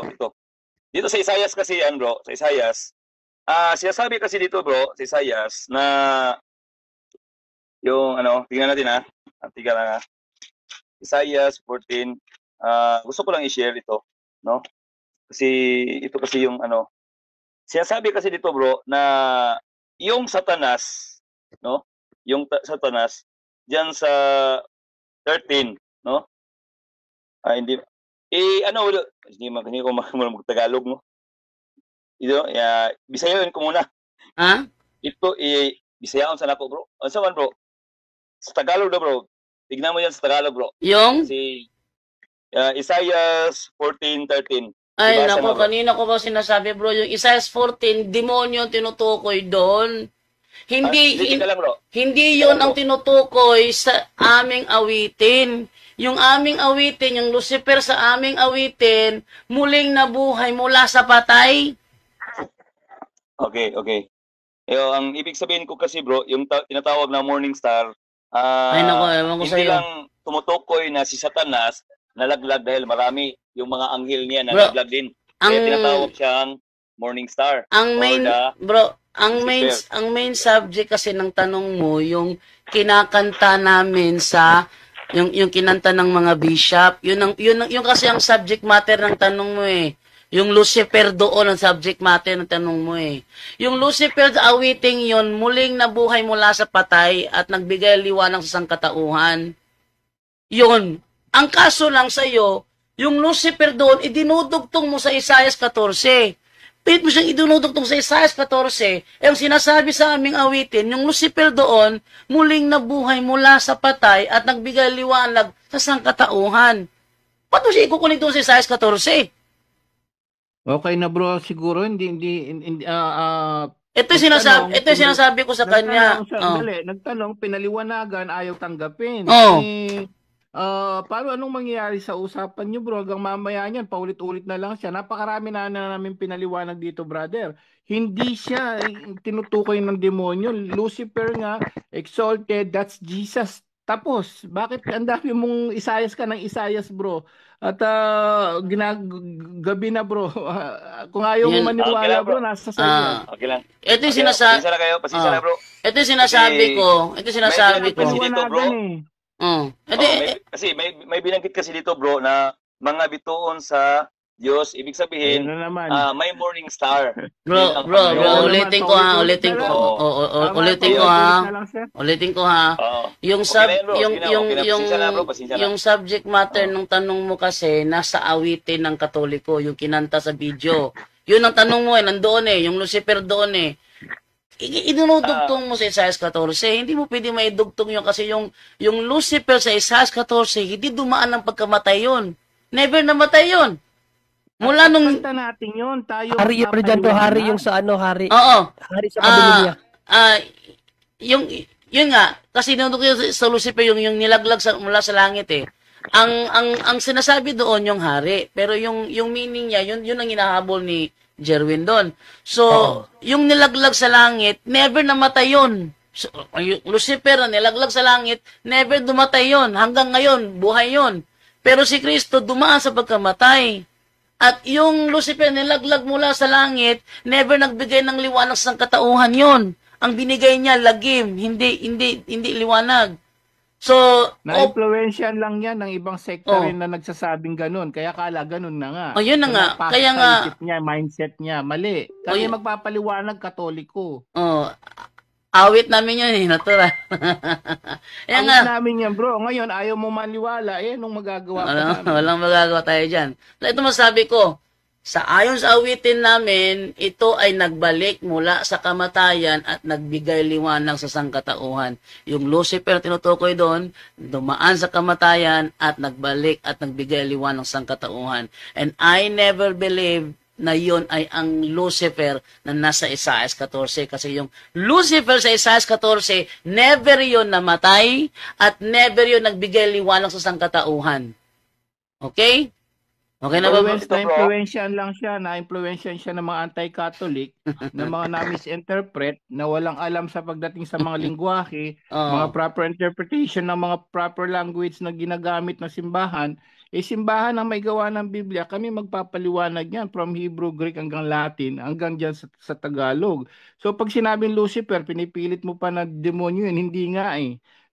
A: Dito sa Isaias kasi yan, bro, sa Isaias. Sinasabi kasi dito, bro, sa Isaias na yung tingnan natin tingnan na. Isaias 14. Gusto ko lang i-share ito, no? Kasi ito kasi yung sinasabi kasi dito, bro, na yung Satanas, no? Yung Satanas diyan sa 13, no? Hindi Ano, hindi ko mag-Tagalog, no? Bisayon ko muna.
B: Ha?
A: Ito, Bisayaon sa nako, bro. Ano sa man, bro? Sa Tagalog na, bro. Tignan mo yan sa Tagalog, bro.
B: Yung?
A: Kasi, Isaiah 14:13.
B: Ay,
A: Ibasa
B: nako,
A: mo, bro.
B: kanina ko ba sinasabi, bro, yung Isaiah 14, demonyo ang tinutukoy doon.
A: Sige lang, bro.
B: Hindi yon ang tinutukoy sa aming awitin. Yung aming awitin, yung Lucifer sa aming awitin, muling nabuhay mula sa patay.
A: Okay. Ang ibig sabihin ko kasi, bro, yung tinatawag na morning star,
B: Ay, nako, ewan ko
A: hindi
B: sa'yo.
A: lang tumutukoy na si Satanas nalaglag dahil marami yung mga anghel niya na
B: Bro,
A: nalaglag din. Kaya tinatawag siyang morning star.
B: Ang main, bro, ang main subject kasi ng tanong mo, yung kinakanta namin sa yung kinanta ng mga bishop, yun kasi ang subject matter ng tanong mo eh. Yung Lucifer doon ang subject matter ng tanong mo eh. Yung Lucifer sa awiting yun, muling nabuhay mula sa patay at nagbigay liwanag sa sangkatauhan. Yun. Ang kaso lang sa iyo, yung Lucifer doon, idinudugtong mo sa Isaiah 14. Pilit mo siyang idinudugtong sa Isaiah 14, ang sinasabi sa aming awitin, yung Lucifer doon, muling nabuhay mula sa patay at nagbigay liwanag sa sangkatauhan. Ba't mo siya ikukunin doon sa Isaiah 14?
E: Okay na bro, siguro hindi
B: ito sinasabi ko sa kanya.
E: Nagtanong, pinaliwanagan, ayaw tanggapin.
B: Oh.
E: Paano anong mangyayari sa usapan niyo bro? Hanggang mamaya niyan, paulit-ulit na lang siya. Napakarami na namin pinaliwanag dito, brother. Hindi siya tinutukoy ng demonyo. Lucifer nga, exalted, that's Jesus. Tapos, bakit ang dami mong Isayas ka ng Isayas, bro? At gabi na, bro. Kung ayaw mo maniwala, bro, nasa sa'yo.
A: Okay lang.
B: Ito yung sinasabi.
A: Pasensya na, bro.
B: Ito yung sinasabi ko.
A: Dito, bro. Kasi may binanggit kasi dito, bro, na mga bituon sa Diyos, ibig sabihin, may morning star.
B: Bro, ulitin ko ha. Yung subject matter ng tanong mo kasi nasa awitin ng Katoliko, yung kinanta sa video. Yun ang tanong mo nandoon yung Lucifer doon idinudugtong mo sa Isaiah 14, hindi mo pwede maidugtong yun kasi yung Lucifer sa Isaiah 14, hindi dumaan ng pagkamatay yun. Never namatay yun. Mula nung
E: natin yun, tayo
C: Hari Hari yung sa Hari.
B: Oo.
C: Hari sa Babylonia.
B: Yun nga kasi nandun sa Lucifer yung nilaglag mula sa langit Ang sinasabi doon yung hari, pero yung meaning niya yun ang hinahabol ni Jerwin doon. So, yung nilaglag sa langit, never namatay yun. So, yung Lucifer na nilaglag sa langit, never dumatay yun. Hanggang ngayon, buhay yun. Pero si Kristo dumaan sa pagkamatay. At yung Lucifer nilaglag mula sa langit, never nagbigay ng liwanag sa katauhan yon. Ang binigay niya lagim, hindi liwanag. So,
E: na-influensyan lang yan ng ibang sekta rin na nagsasabing ganun. Kaya kala ganun na nga.
B: Yun na nga. Kaya nga
E: mindset niya mali. Kaya magpapaliwanag Katoliko.
B: Awit namin yun natural.
E: Awit namin yan, bro. Ngayon, ayaw mo maniwala. Nung magagawa pa namin.
B: Walang magagawa tayo dyan. Ito masabi ko, ayon sa awitin namin, ito ay nagbalik mula sa kamatayan at nagbigay liwanag sa sangkatauhan. Yung Lucifer tinutukoy doon, dumaan sa kamatayan at nagbalik at nagbigay liwanag sa sangkatauhan. And I never believed na yun ay ang Lucifer na nasa Isaiah 14. Kasi yung Lucifer sa Isaiah 14, never yun namatay at never yun nagbigay liwanag sa sangkatauhan. Okay? Okay na ba?
E: Na-influensyan lang siya. Na-influensyan siya ng mga anti-Catholic na mga na-misinterpret na walang alam sa pagdating sa mga lingwahe, mga proper interpretation ng mga proper language na ginagamit ng simbahan. Simbahan ang may gawa ng Biblia, kami magpapaliwanag yan from Hebrew, Greek hanggang Latin, hanggang dyan sa Tagalog. So pag sinabing Lucifer, pinipilit mo pa na demonyo yun, hindi nga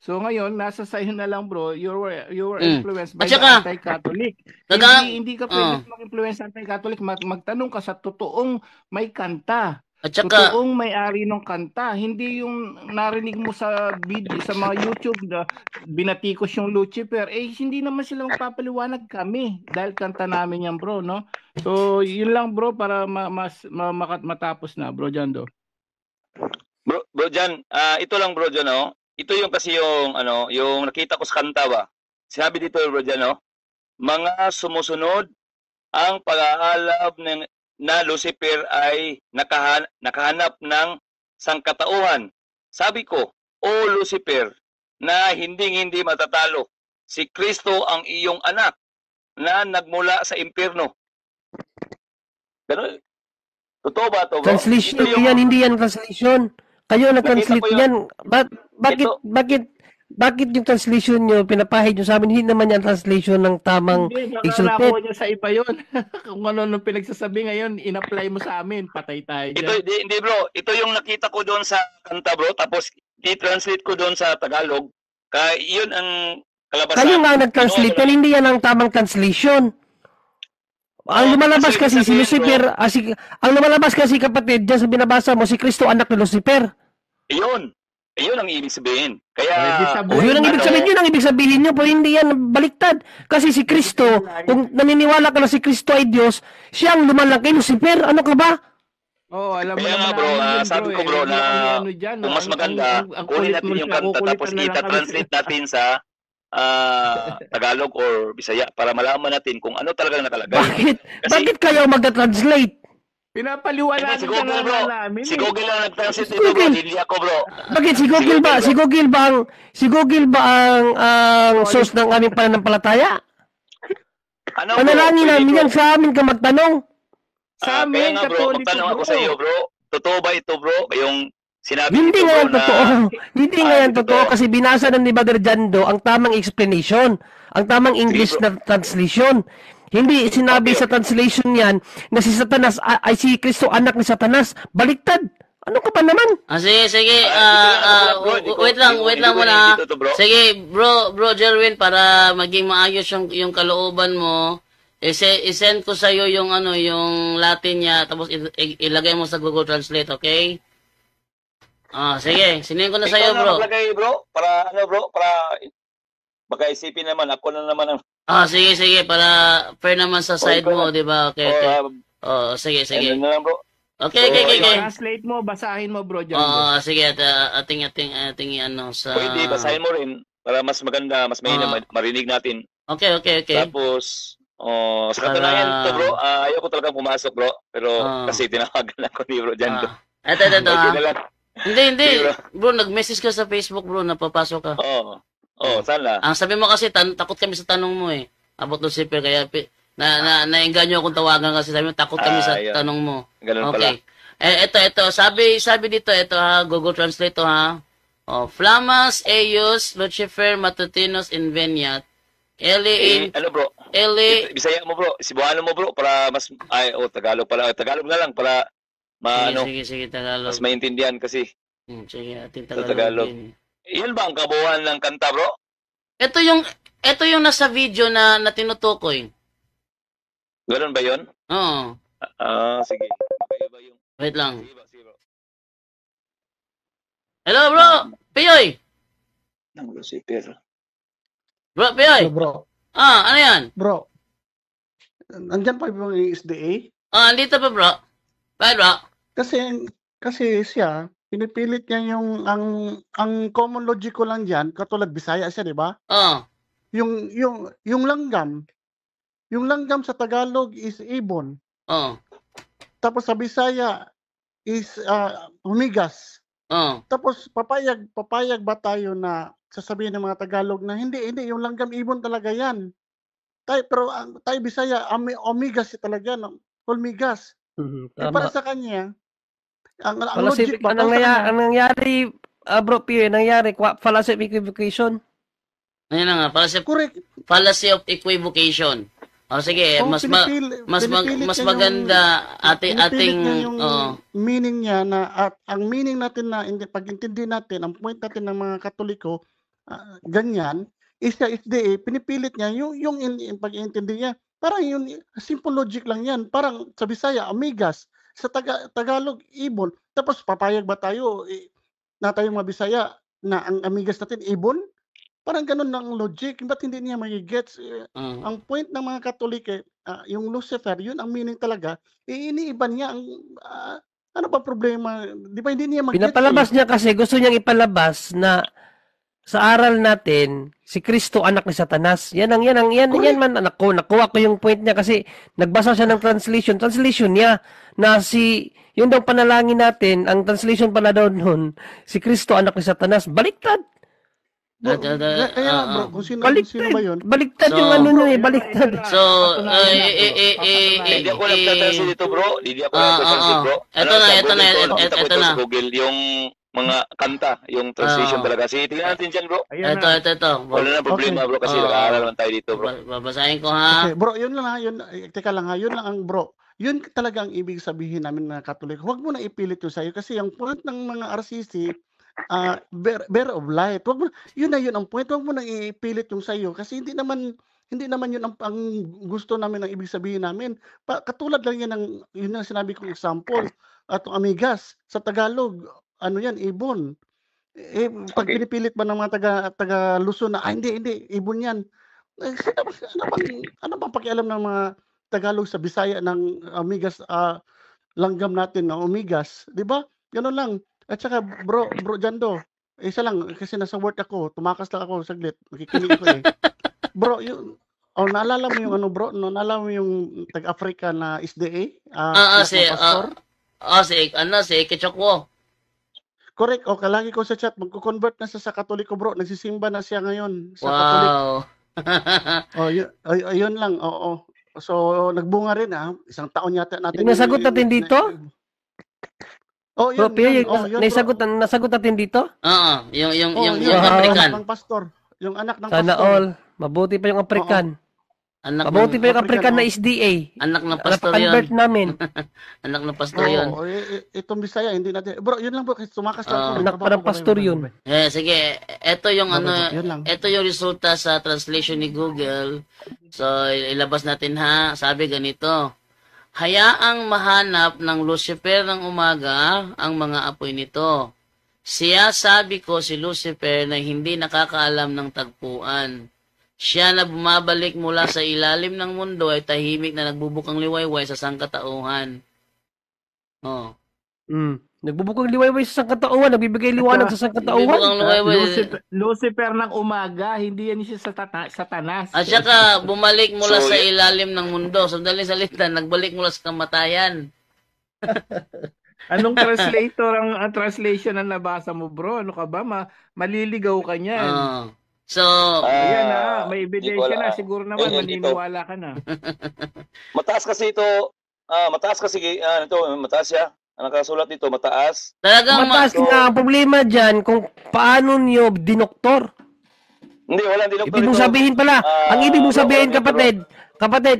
E: So ngayon, nasa sa'yo na lang bro, you were influenced by the anti-Catholic. Hindi ka pwede mag-influence anti-Catholic, magtanong ka sa totoong may kanta.
B: At saka,
E: totoong may-ari ng kanta, hindi yung narinig mo sa video, sa mga YouTube na binatikos yung Lucifer. Hindi naman sila magpapaliwanag kami dahil kanta namin yan, bro, no? So, yun lang, bro, para matapos na, bro Jando.
A: Bro Jan, ito lang bro Jan, no? Ito yung kasi yung yung nakita ko sa kanta ba. Sinabi dito bro Jan, no? Mga sumusunod ang pag-aalab na Lucifer ay nakahanap ng sangkatauhan. Sabi ko, O Lucifer, na hindi matatalo, si Kristo ang iyong anak na nagmula sa impyerno. Ganun. Totoo ba to, bro?
C: Translation yan, hindi yan translation. Kayo nag-translate yan. Bakit yung translation nyo, pinapahid nyo sa amin, hindi naman yan translation ng tamang exultate.
E: Hindi, baka sa iba yun. Kung ano nung pinagsasabi ngayon, in-apply mo sa amin, patay tayo dyan.
A: Hindi bro, ito yung nakita ko doon sa kanta bro, tapos i-translate ko doon sa Tagalog. Kaya yun ang kalabasan.
C: Kayo nga nag-translate yan, hindi yan ang tamang translation. Ang lumalabas kasi si Lucifer, ang lumalabas kasi kapatid, dyan sa binabasa mo, si Kristo anak ni Lucifer.
A: Ayun ang ibig sabihin. Kaya,
C: yun ang ibig sabihin, yun ang ibig sabihin nyo, pero hindi yan baliktad. Kasi si Kristo, kung naniniwala ka na si Kristo ay Diyos, siya ang lumalang kay Lucifer. Ano ka ba?
E: Alam mo
A: kaya nga bro, sabi ko bro na kung mas maganda, kunin natin yung kanta tapos ita-translate natin sa Tagalog or Bisaya para malaman natin kung ano talaga nakalagay.
C: Bakit kayo mag-translate?
E: Pinapaliwanagan
A: si Google bro.
E: namin.
A: Si Google lang nag-translate dito bro, hindi ako bro.
C: Bakit si Google ba? Si Google ba ang source ng aming pananampalataya? Panalangin namin yan, sa amin ka magtanong.
E: Sa amin,
A: bro, magtanong ako sa iyo bro. Totoo ba ito bro? Yung sinabi
C: hindi nga yan totoo. Hindi nga yan totoo
A: totoo.
C: kasi binasa ng ni Brother Jando ang tamang explanation, ang tamang English na translation. Hindi sinabi sa translation yan na si Satanas ay si Kristo anak ni Satanas. Baliktad. Ano ka ba naman?
B: Sige. Wait lang muna. Sige, bro Jerwin, para maging maayos yung kalooban mo, i-send ko sa iyo yung yung Latin niya, tapos ilagay mo sa Google Translate, okay? Sige, sinin ko na sa iyo, bro.
A: Maglagay, bro, para baka isipin naman ako na naman ang
B: sige, para fair naman sa side mo, di ba? Okay. Sige.
A: Ano na lang, bro?
B: Okay.
E: Translate mo, basahin mo, bro.
B: Sige, ating sa...
A: Pwede, basahin mo rin para mas maganda, mas mahina marinig natin.
B: Okay.
A: Tapos, sa katunayan ito, bro, ayoko talagang pumasok, bro. Pero kasi tinawagan ako ni bro dyan.
B: Ito. Hindi. Bro, nag-message ka sa Facebook, bro, napapasok ka.
A: Sana.
B: Ang sabi mo kasi, takot kami sa tanong mo eh. About Lucifer, kaya naengganyo akong tawagan kasi sabi mo, takot kami sa tanong mo.
A: Ganun
B: okay. Ito. Sabi dito, ito ha, Google Translate to ha. Flamas eius Lucifer matutinos inveniat.
A: Ano bro? Bisaya mo bro, Cebuano mo bro, para mas, Tagalog pala. Tagalog na lang, para
B: Sige, Tagalog.
A: mas maintindihan kasi.
B: Sige, ating
A: Tagalog. Yan ba ang kabuuan ng kanta, bro?
B: Ito yung nasa video na tinutukoy.
A: Ganun ba yun?
B: Oo.
A: Sige. Okay ba yung...
B: Wait lang.
A: Sige, bro.
B: Hello, bro! Piyoy!
A: Nang Lucifer.
B: Bro, Piyoy!
F: Bro.
B: Ano yan?
F: Bro. Nandyan pa yung SDA?
B: Andito pa, bro. Bakit, bro?
F: Kasi siya, pinipilit niya ang common logic ko lang diyan, katulad Bisaya siya, 'di ba? Yung langgam sa Tagalog is ibon. Tapos sa Bisaya is humigas. Tapos papayag ba tayo na sasabihin ng mga Tagalog na hindi yung langgam ibon talaga 'yan. Pero tayo Bisaya, omigas talaga, no? Humigas. Para sa kanya, ang logic ba?
C: Ang nangyari, bro, nangyari, fallacy of equivocation.
B: Ayun na nga, fallacy of equivocation. Sige, mas maganda ating
F: meaning niya na at ang meaning natin na pag-intindi natin, ang point natin ng mga Katoliko, ganyan, is pinipilit niya yung pag-intindi niya. Parang yung simple logic lang yan. Parang sa Bisaya, amigas. sa Tagalog, ibon. Tapos papayag ba tayo, na tayong mga Bisaya na ang amigas natin ibon? Parang gano'n ang logic. Ba't hindi niya magigets? Ang point ng mga Katolik, yung Lucifer, yun ang meaning talaga. Iniiba niya ang, ano ba problema? Di ba hindi niya magigets?
C: Pinapalabas niya kasi, gusto niyang ipalabas na sa aral natin, si Kristo anak ni Satanas. Yan man anak ko. Nakuha ko yung point niya kasi nagbasa siya ng translation niya na yun daw panalangin natin, ang translation pala daw nun, si Kristo anak ni Satanas. Baliktad.
F: Bro, kung sino ba yun?
C: Baliktad yung ano niya baliktad.
B: So,
A: hindi ako nagtatansin dito, bro. Hindi ako nagtatansin, bro.
B: Ito na.
A: Sa Google, yung mga kanta, yung translation talaga. Sige, tingnan natin dyan, bro.
B: Ito.
A: Wala na problema, bro, kasi nag-aaral naman tayo dito, bro.
B: Babasahin ko, ha?
F: Okay, bro, yun lang ha. Teka lang ha. Yun lang ang bro. Yun talaga ang ibig sabihin namin na Katolik. Huwag mo na ipilit yun sa'yo kasi ang point ng mga RCC, bear of light. Yun ang point. Huwag mo na ipilit yung sa'yo kasi hindi naman yun ang gusto namin, ang ibig sabihin namin. Katulad lang yan yun ang sinabi kong example. At amigas sa Tagalog, ano yan, ibon. Pag pinipilit ba ng mga taga Luzon na, hindi, ibon yan. Ano bang pakialam ng mga Tagalog sa Bisaya ng amigas, langgam natin na umigas, 'di ba? Ganun lang. At saka bro Jando, isa lang kasi nasa work ako, tumakas lang ako saglit, nakikinig ako eh. Bro, naalala mo yung ano bro, naalala mo yung taga-Africa na SDA?
B: Si Kichokwo.
F: Correct. Kalagi ko sa chat, magko-convert na sa Katoliko bro, nagsisimba na siya ngayon sa Katolik.
B: Wow.
F: Yun lang, oo. So, nagbunga rin isang taon yata natin.
C: Yung nasagot natin dito?
F: Yun.
C: Nasagot natin dito?
B: Oo, yung African.
F: Yung pastor. Yung anak ng
C: Sana
F: pastor.
C: all. Mabuti pa yung African. Mabuti pa yung African na SDA.
B: Anak ng pastor yun.
C: Convert namin.
B: Anak ng pastor yun.
F: Itong Bisaya, hindi natin. Bro, yun lang bro, kasi tumakas lang.
C: Anak pa ng pastor yun.
B: Sige, ito yung ito yung resulta sa translation ni Google. So, ilabas natin ha. Sabi ganito. Hayaang mahanap ng Lucifer ng umaga ang mga apoy nito. Siya sabi ko si Lucifer na hindi nakakaalam ng tagpuan. Siya na bumabalik mula sa ilalim ng mundo ay tahimik na nagbubukang liwayway sa sangkatauhan.
C: Nagbubukang liwayway sa sangkatauhan, nagbibigay liwanag sa sangkatauhan.
E: Lucifer ng umaga, hindi yan siya Satanas.
B: At saka bumalik mula sa ilalim ng mundo. So, dali salita, nagbalik mula sa kamatayan.
E: Anong translation ang nabasa mo, bro? Ano ka ba? Maliligaw ka niyan.
B: So,
E: ayan may ebidensya na. Siguro naman maniniwala ka na.
A: Mataas kasi ito. Mataas siya. Ang nakasulat dito, mataas.
C: Talagang mataas nga. Ang problema dyan, kung paano niyo dinoktor.
A: Hindi, walang dinoktor.
C: Ibig mong sabihin pala, ang ibig mong sabihin, kapatid,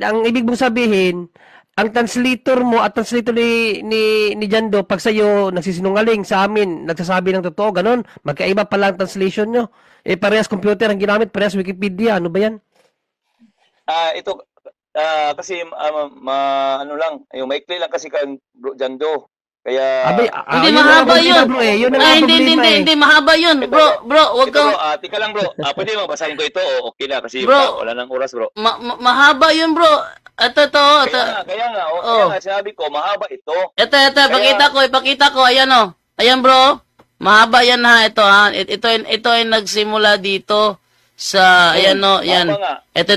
C: ang ibig mong sabihin, ang translator mo at translator ni Jando, pag sa'yo nagsisinungaling, sa amin, nagsasabi ng totoo, ganun, magkaiba pala ang translation nyo. Parehas computer ang ginamit, parehas Wikipedia, ano ba yan?
A: Ito, kasi, ano lang, yung maikli lang kasi kang Jando. Kaya
B: hindi mahaba yun. Hindi mahaba yun. Bro, wag kang
A: tika lang bro. Pwede mo basahin ko ito okay na kasi wala nang oras bro.
B: Mahaba yun bro. Ito.
A: Kaya nga sinabi ko mahaba ito.
B: Ito, ipakita ko. Ayan bro. Mahaba yan ha. Ito ha. Ito ay nagsimula dito sa yan. Ito.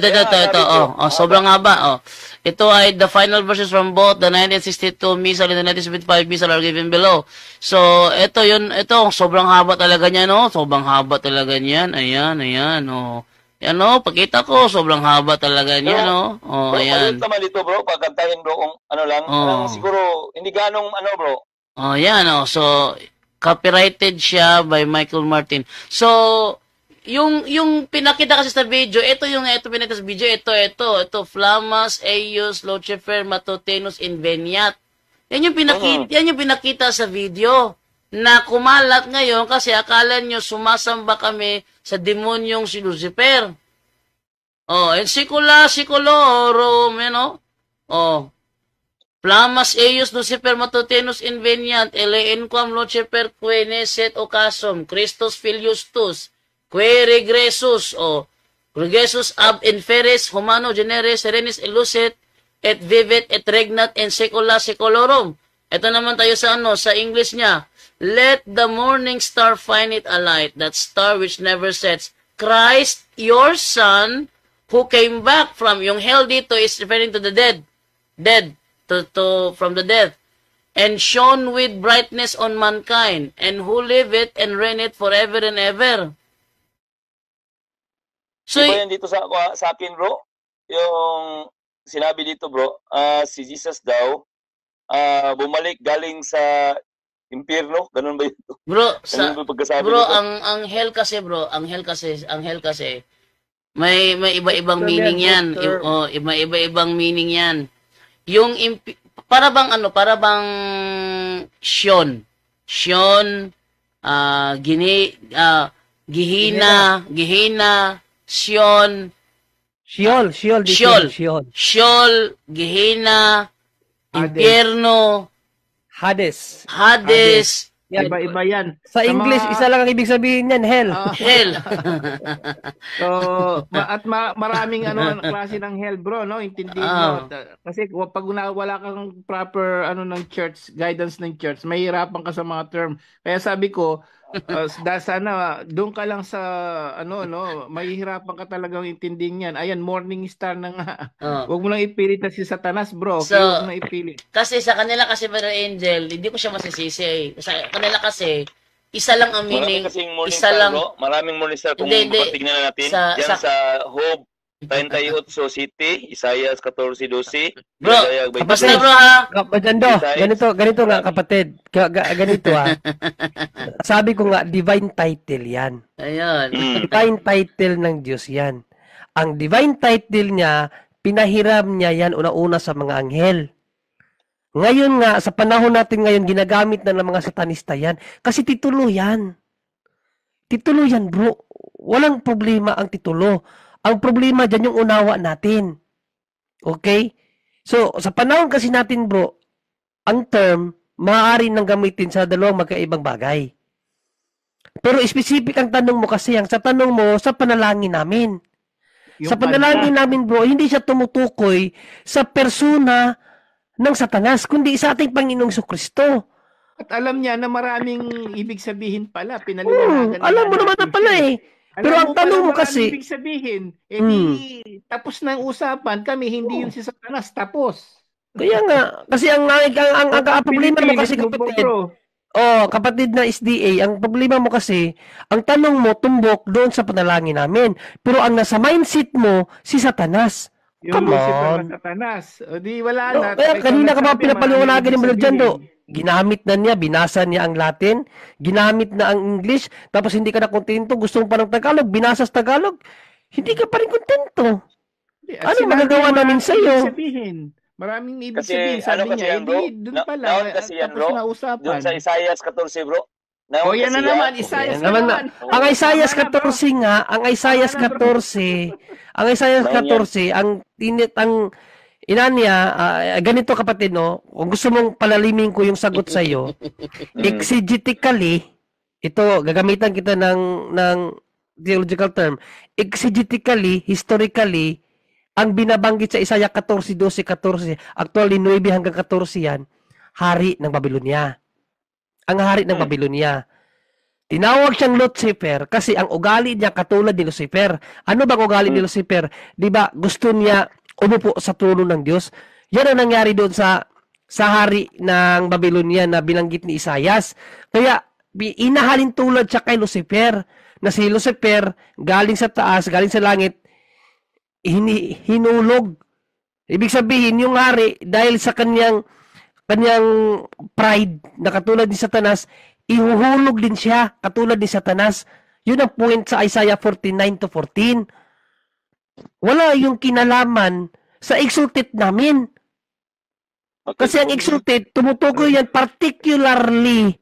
B: Sobrang haba. Ito ay the final verses from both the 1962 Missal and the 1975 Missal are given below. So, ito sobrang haba talaga niya, no? Sobrang haba talaga niyan. Ayan, Yan, no? Pakita ko, sobrang haba talaga niya, no? Ayan.
A: Bro, naman dito, bro. Pagkantahin, bro, kung ano lang. Siguro, hindi ganong, bro.
B: Yan, So, copyrighted siya by Michael Martin. So, yung pinakita kasi sa video, ito pinakita sa video, ito, Flamas, Eius, Lucifer, Matutinus, Inveniat. Yan yung pinakita sa video na kumalat ngayon kasi akala nyo sumasamba kami sa demonyong si Lucifer. And sikulorum, Flamas eius Lucifer matutinus inveniant, eleenquam Lucifer que neset ocasum, Christus filius tus, que regressus, o regressus ab inferis humano genere serenis illucet, et vivet et regnat in secula secolorum. Ito naman tayo sa sa English niya. Let the morning star find it a light, that star which never sets. Christ, your Son, who came back from, yung hell dito is referring to the dead. From the death, and shone with brightness on mankind, and who liveth and reigneth forever and ever. So,
A: diba yan dito sa akin, bro? Yung sinabi dito, bro, si Jesus daw, bumalik galing sa impyerno, ganun ba yun?
B: Bro,
A: bro,
B: ang hell kasi, may iba-ibang meaning yan. Iba-ibang meaning yan. Yung para bang Shion, Gihina, Sion, Sheol, Gihina, Impyerno,
C: Hades.
E: Yan. Iba-iba yan.
C: Sa English, isa lang ang ibig sabihin niyan, hell.
B: Hell.
E: So, maraming klase ng hell, bro, no? Intindihin mo. Kasi pag wala kang proper ng church, guidance ng church, mahihirapan ka sa mga term. Kaya sabi ko, sana doon ka lang sa mahihirapan ka talagang intindihin yan. Ayan, morning star na nga. Huwag mo lang ipilit na si Satanas, bro.
B: So,
E: huwag mo lang ipilit.
B: Kasi sa kanila kasi, Brother Angel, hindi ko siya masisisi. Sa kanila kasi, isa lang ang meaning. Isa lang.
A: Maraming morning star kung tignan natin. Yan sa Hope 38 City, Isaias 14:12.
B: Bro, basta bro ha.
C: Ganito nga kapatid. Ganito ha. Sabi ko nga, divine title yan.
B: Ayun.
C: Divine title ng Diyos yan. Ang divine title niya, pinahiram niya yan una-una sa mga anghel. Ngayon nga, sa panahon natin ngayon, ginagamit na ng mga satanista yan. Kasi titulo yan. Titulo yan, bro. Walang problema ang titulo. Ang problema dyan yung unawa natin. Okay? So, sa panahon kasi natin, bro, ang term, maaari nang gamitin sa dalawang magkaibang bagay. Pero specific ang tanong mo kasi, sa tanong mo, sa panalangin namin. Sa panalangin namin, bro, hindi siya tumutukoy sa persona ng Satanas, kundi sa ating Panginoong Jesucristo.
E: At alam niya na maraming ibig sabihin pala. Pinaliwanagan
C: alam mo naman na pala eh. Pero ang tanong mo kasi,
E: ibig sabihin, tapos na ang usapan, kami hindi yun si Satanas, tapos.
C: Kaya nga, kasi ang problema mo kasi kapatid na SDA, ang problema mo kasi, ang tanong mo tumbok doon sa panalangin namin. Pero ang nasa mindset mo, si Satanas.
E: Yung Lucifer na Satanas. O di wala na.
C: Kaya kanina ka ba pinapaliwanagan ni Brother Jando? Ginamit na niya, binasa niya ang Latin, ginamit na ang English, tapos hindi ka na kontento, gusto mo pa ng Tagalog, binasa sa Tagalog, hindi ka pa rin kontento. Ano magagawa namin sa iyo?
E: Maraming ibig sabihin, sabi niya, doon pala, tapos na usapan.
A: Doon sa Isaias 14, bro.
E: O yan na naman, Isaias naman.
C: Ang Isaias 14 nga, ang Isaias 14, ganito kapatid, no? Kung gusto mong palalimin ko yung sagot sa iyo, exegetically, ito, gagamitan kita ng theological term, exegetically, historically, ang binabanggit sa Isaiah 14:12-14, actually 9 hanggang 14 yan, hari ng Babylonia. Ang hari ng Babylonia. Tinawag siyang Lucifer kasi ang ugali niya katulad ni Lucifer. Ano bang ugali ni Lucifer? Di ba gusto niya umupo sa trono ng Diyos? Yan ang nangyari doon sa hari ng Babylonia na binanggit ni Isaias. Kaya inahalin tulad siya kay Lucifer, na si Lucifer galing sa taas, galing sa langit, hinulog. Ibig sabihin, yung hari, dahil sa kanyang pride na katulad ni Satanas, ihuhulog din siya katulad ni Satanas. Yun ang point sa Isaiah 49-14. Wala yung kinalaman sa exultate namin. Kasi ang exultate, tumutukoy yan particularly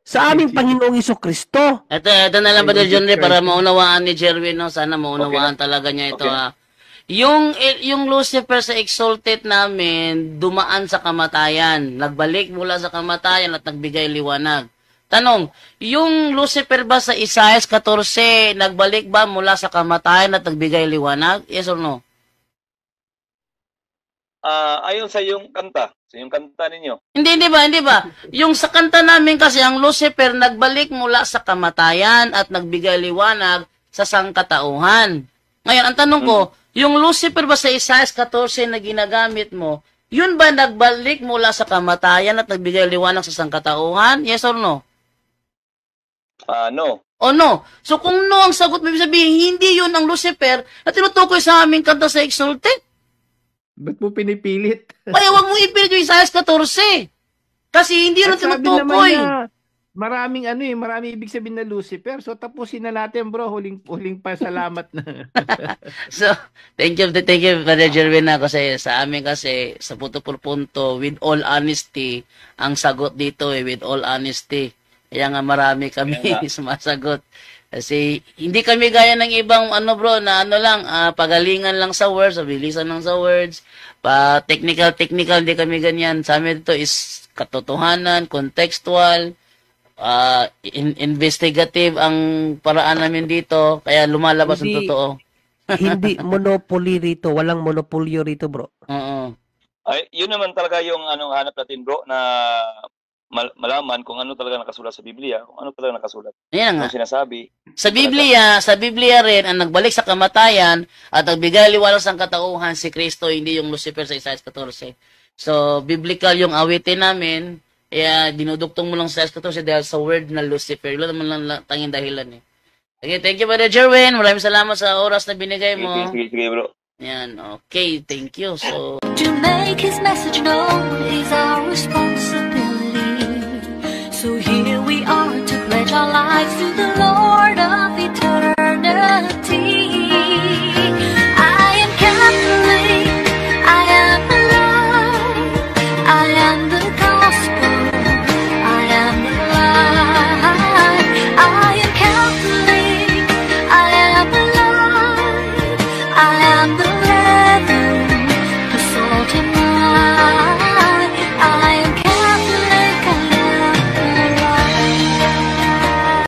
C: sa aming Panginoong Jesucristo.
B: Ito na lang, Brother John Ray, para maunawaan ni Jerwin, no? Sana maunawaan talaga niya ito, ha? yung Lucifer sa exalted namin, dumaan sa kamatayan. Nagbalik mula sa kamatayan at nagbigay liwanag. Tanong, yung Lucifer ba sa Isaiah 14, nagbalik ba mula sa kamatayan at nagbigay liwanag? Yes or no?
A: Ayon sa yung kanta ninyo.
B: Hindi ba? Yung sa kanta namin kasi, ang Lucifer nagbalik mula sa kamatayan at nagbigay liwanag sa sangkatauhan. Ngayon, ang tanong ko, yung Lucifer ba sa Isaiah 14 na ginagamit mo, yun ba nagbalik mula sa kamatayan at nagbigay liwanag sa sangkatauhan? Yes or no?
A: No.
B: O no? So kung no ang sagot, may sabihin, hindi yun ang Lucifer na tinutukoy sa aming kanta sa exalted.
E: Ba't mo pinipilit?
B: Kaya wag mo ipilit yung Isaiah 14. Kasi hindi yun ang tinutukoy.
E: Maraming maraming ibig sabihin na Lucifer. So tapusin na natin, bro. Huling pasalamat na.
B: So, thank you Brother Jerwin na kasi sa amin kasi sa punto por punto with all honesty ang sagot dito with all honesty. Kaya nga marami kami sumasagot. Kasi hindi kami gaya ng ibang bro na lang pagalingan lang sa words, bilisan lang sa words, technical hindi kami ganyan. Sa amin dito is katotohanan, contextual, investigative ang paraan namin dito, kaya lumalabas ang totoo.
C: Hindi monopoly rito, walang monopolyo rito, bro.
B: Oo.
A: Ay, yun naman talaga yung hanap natin, bro, na malaman kung ano talaga nakasulat sa Biblia, kung ano talaga nakasulat.
B: Ayan nga.
A: Sinasabi.
B: Sa Biblia rin, ang nagbalik sa kamatayan at nagbigay liwanag sa katauhan si Kristo, hindi yung Lucifer sa Isaiah 14. So, biblical yung awitin namin, kaya dinudugtong mo lang sa Isaiah 14 dahil sa word na Lucifer. Yun naman lang tanging dahilan eh. Okay, thank you, Brother Jerwin. Maraming salamat sa oras na binigay mo.
A: Sige, bro.
B: Yan, okay, thank you. So,
G: to make his message known is our responsibility. So here we are to pledge our lives to the Lord of eternity.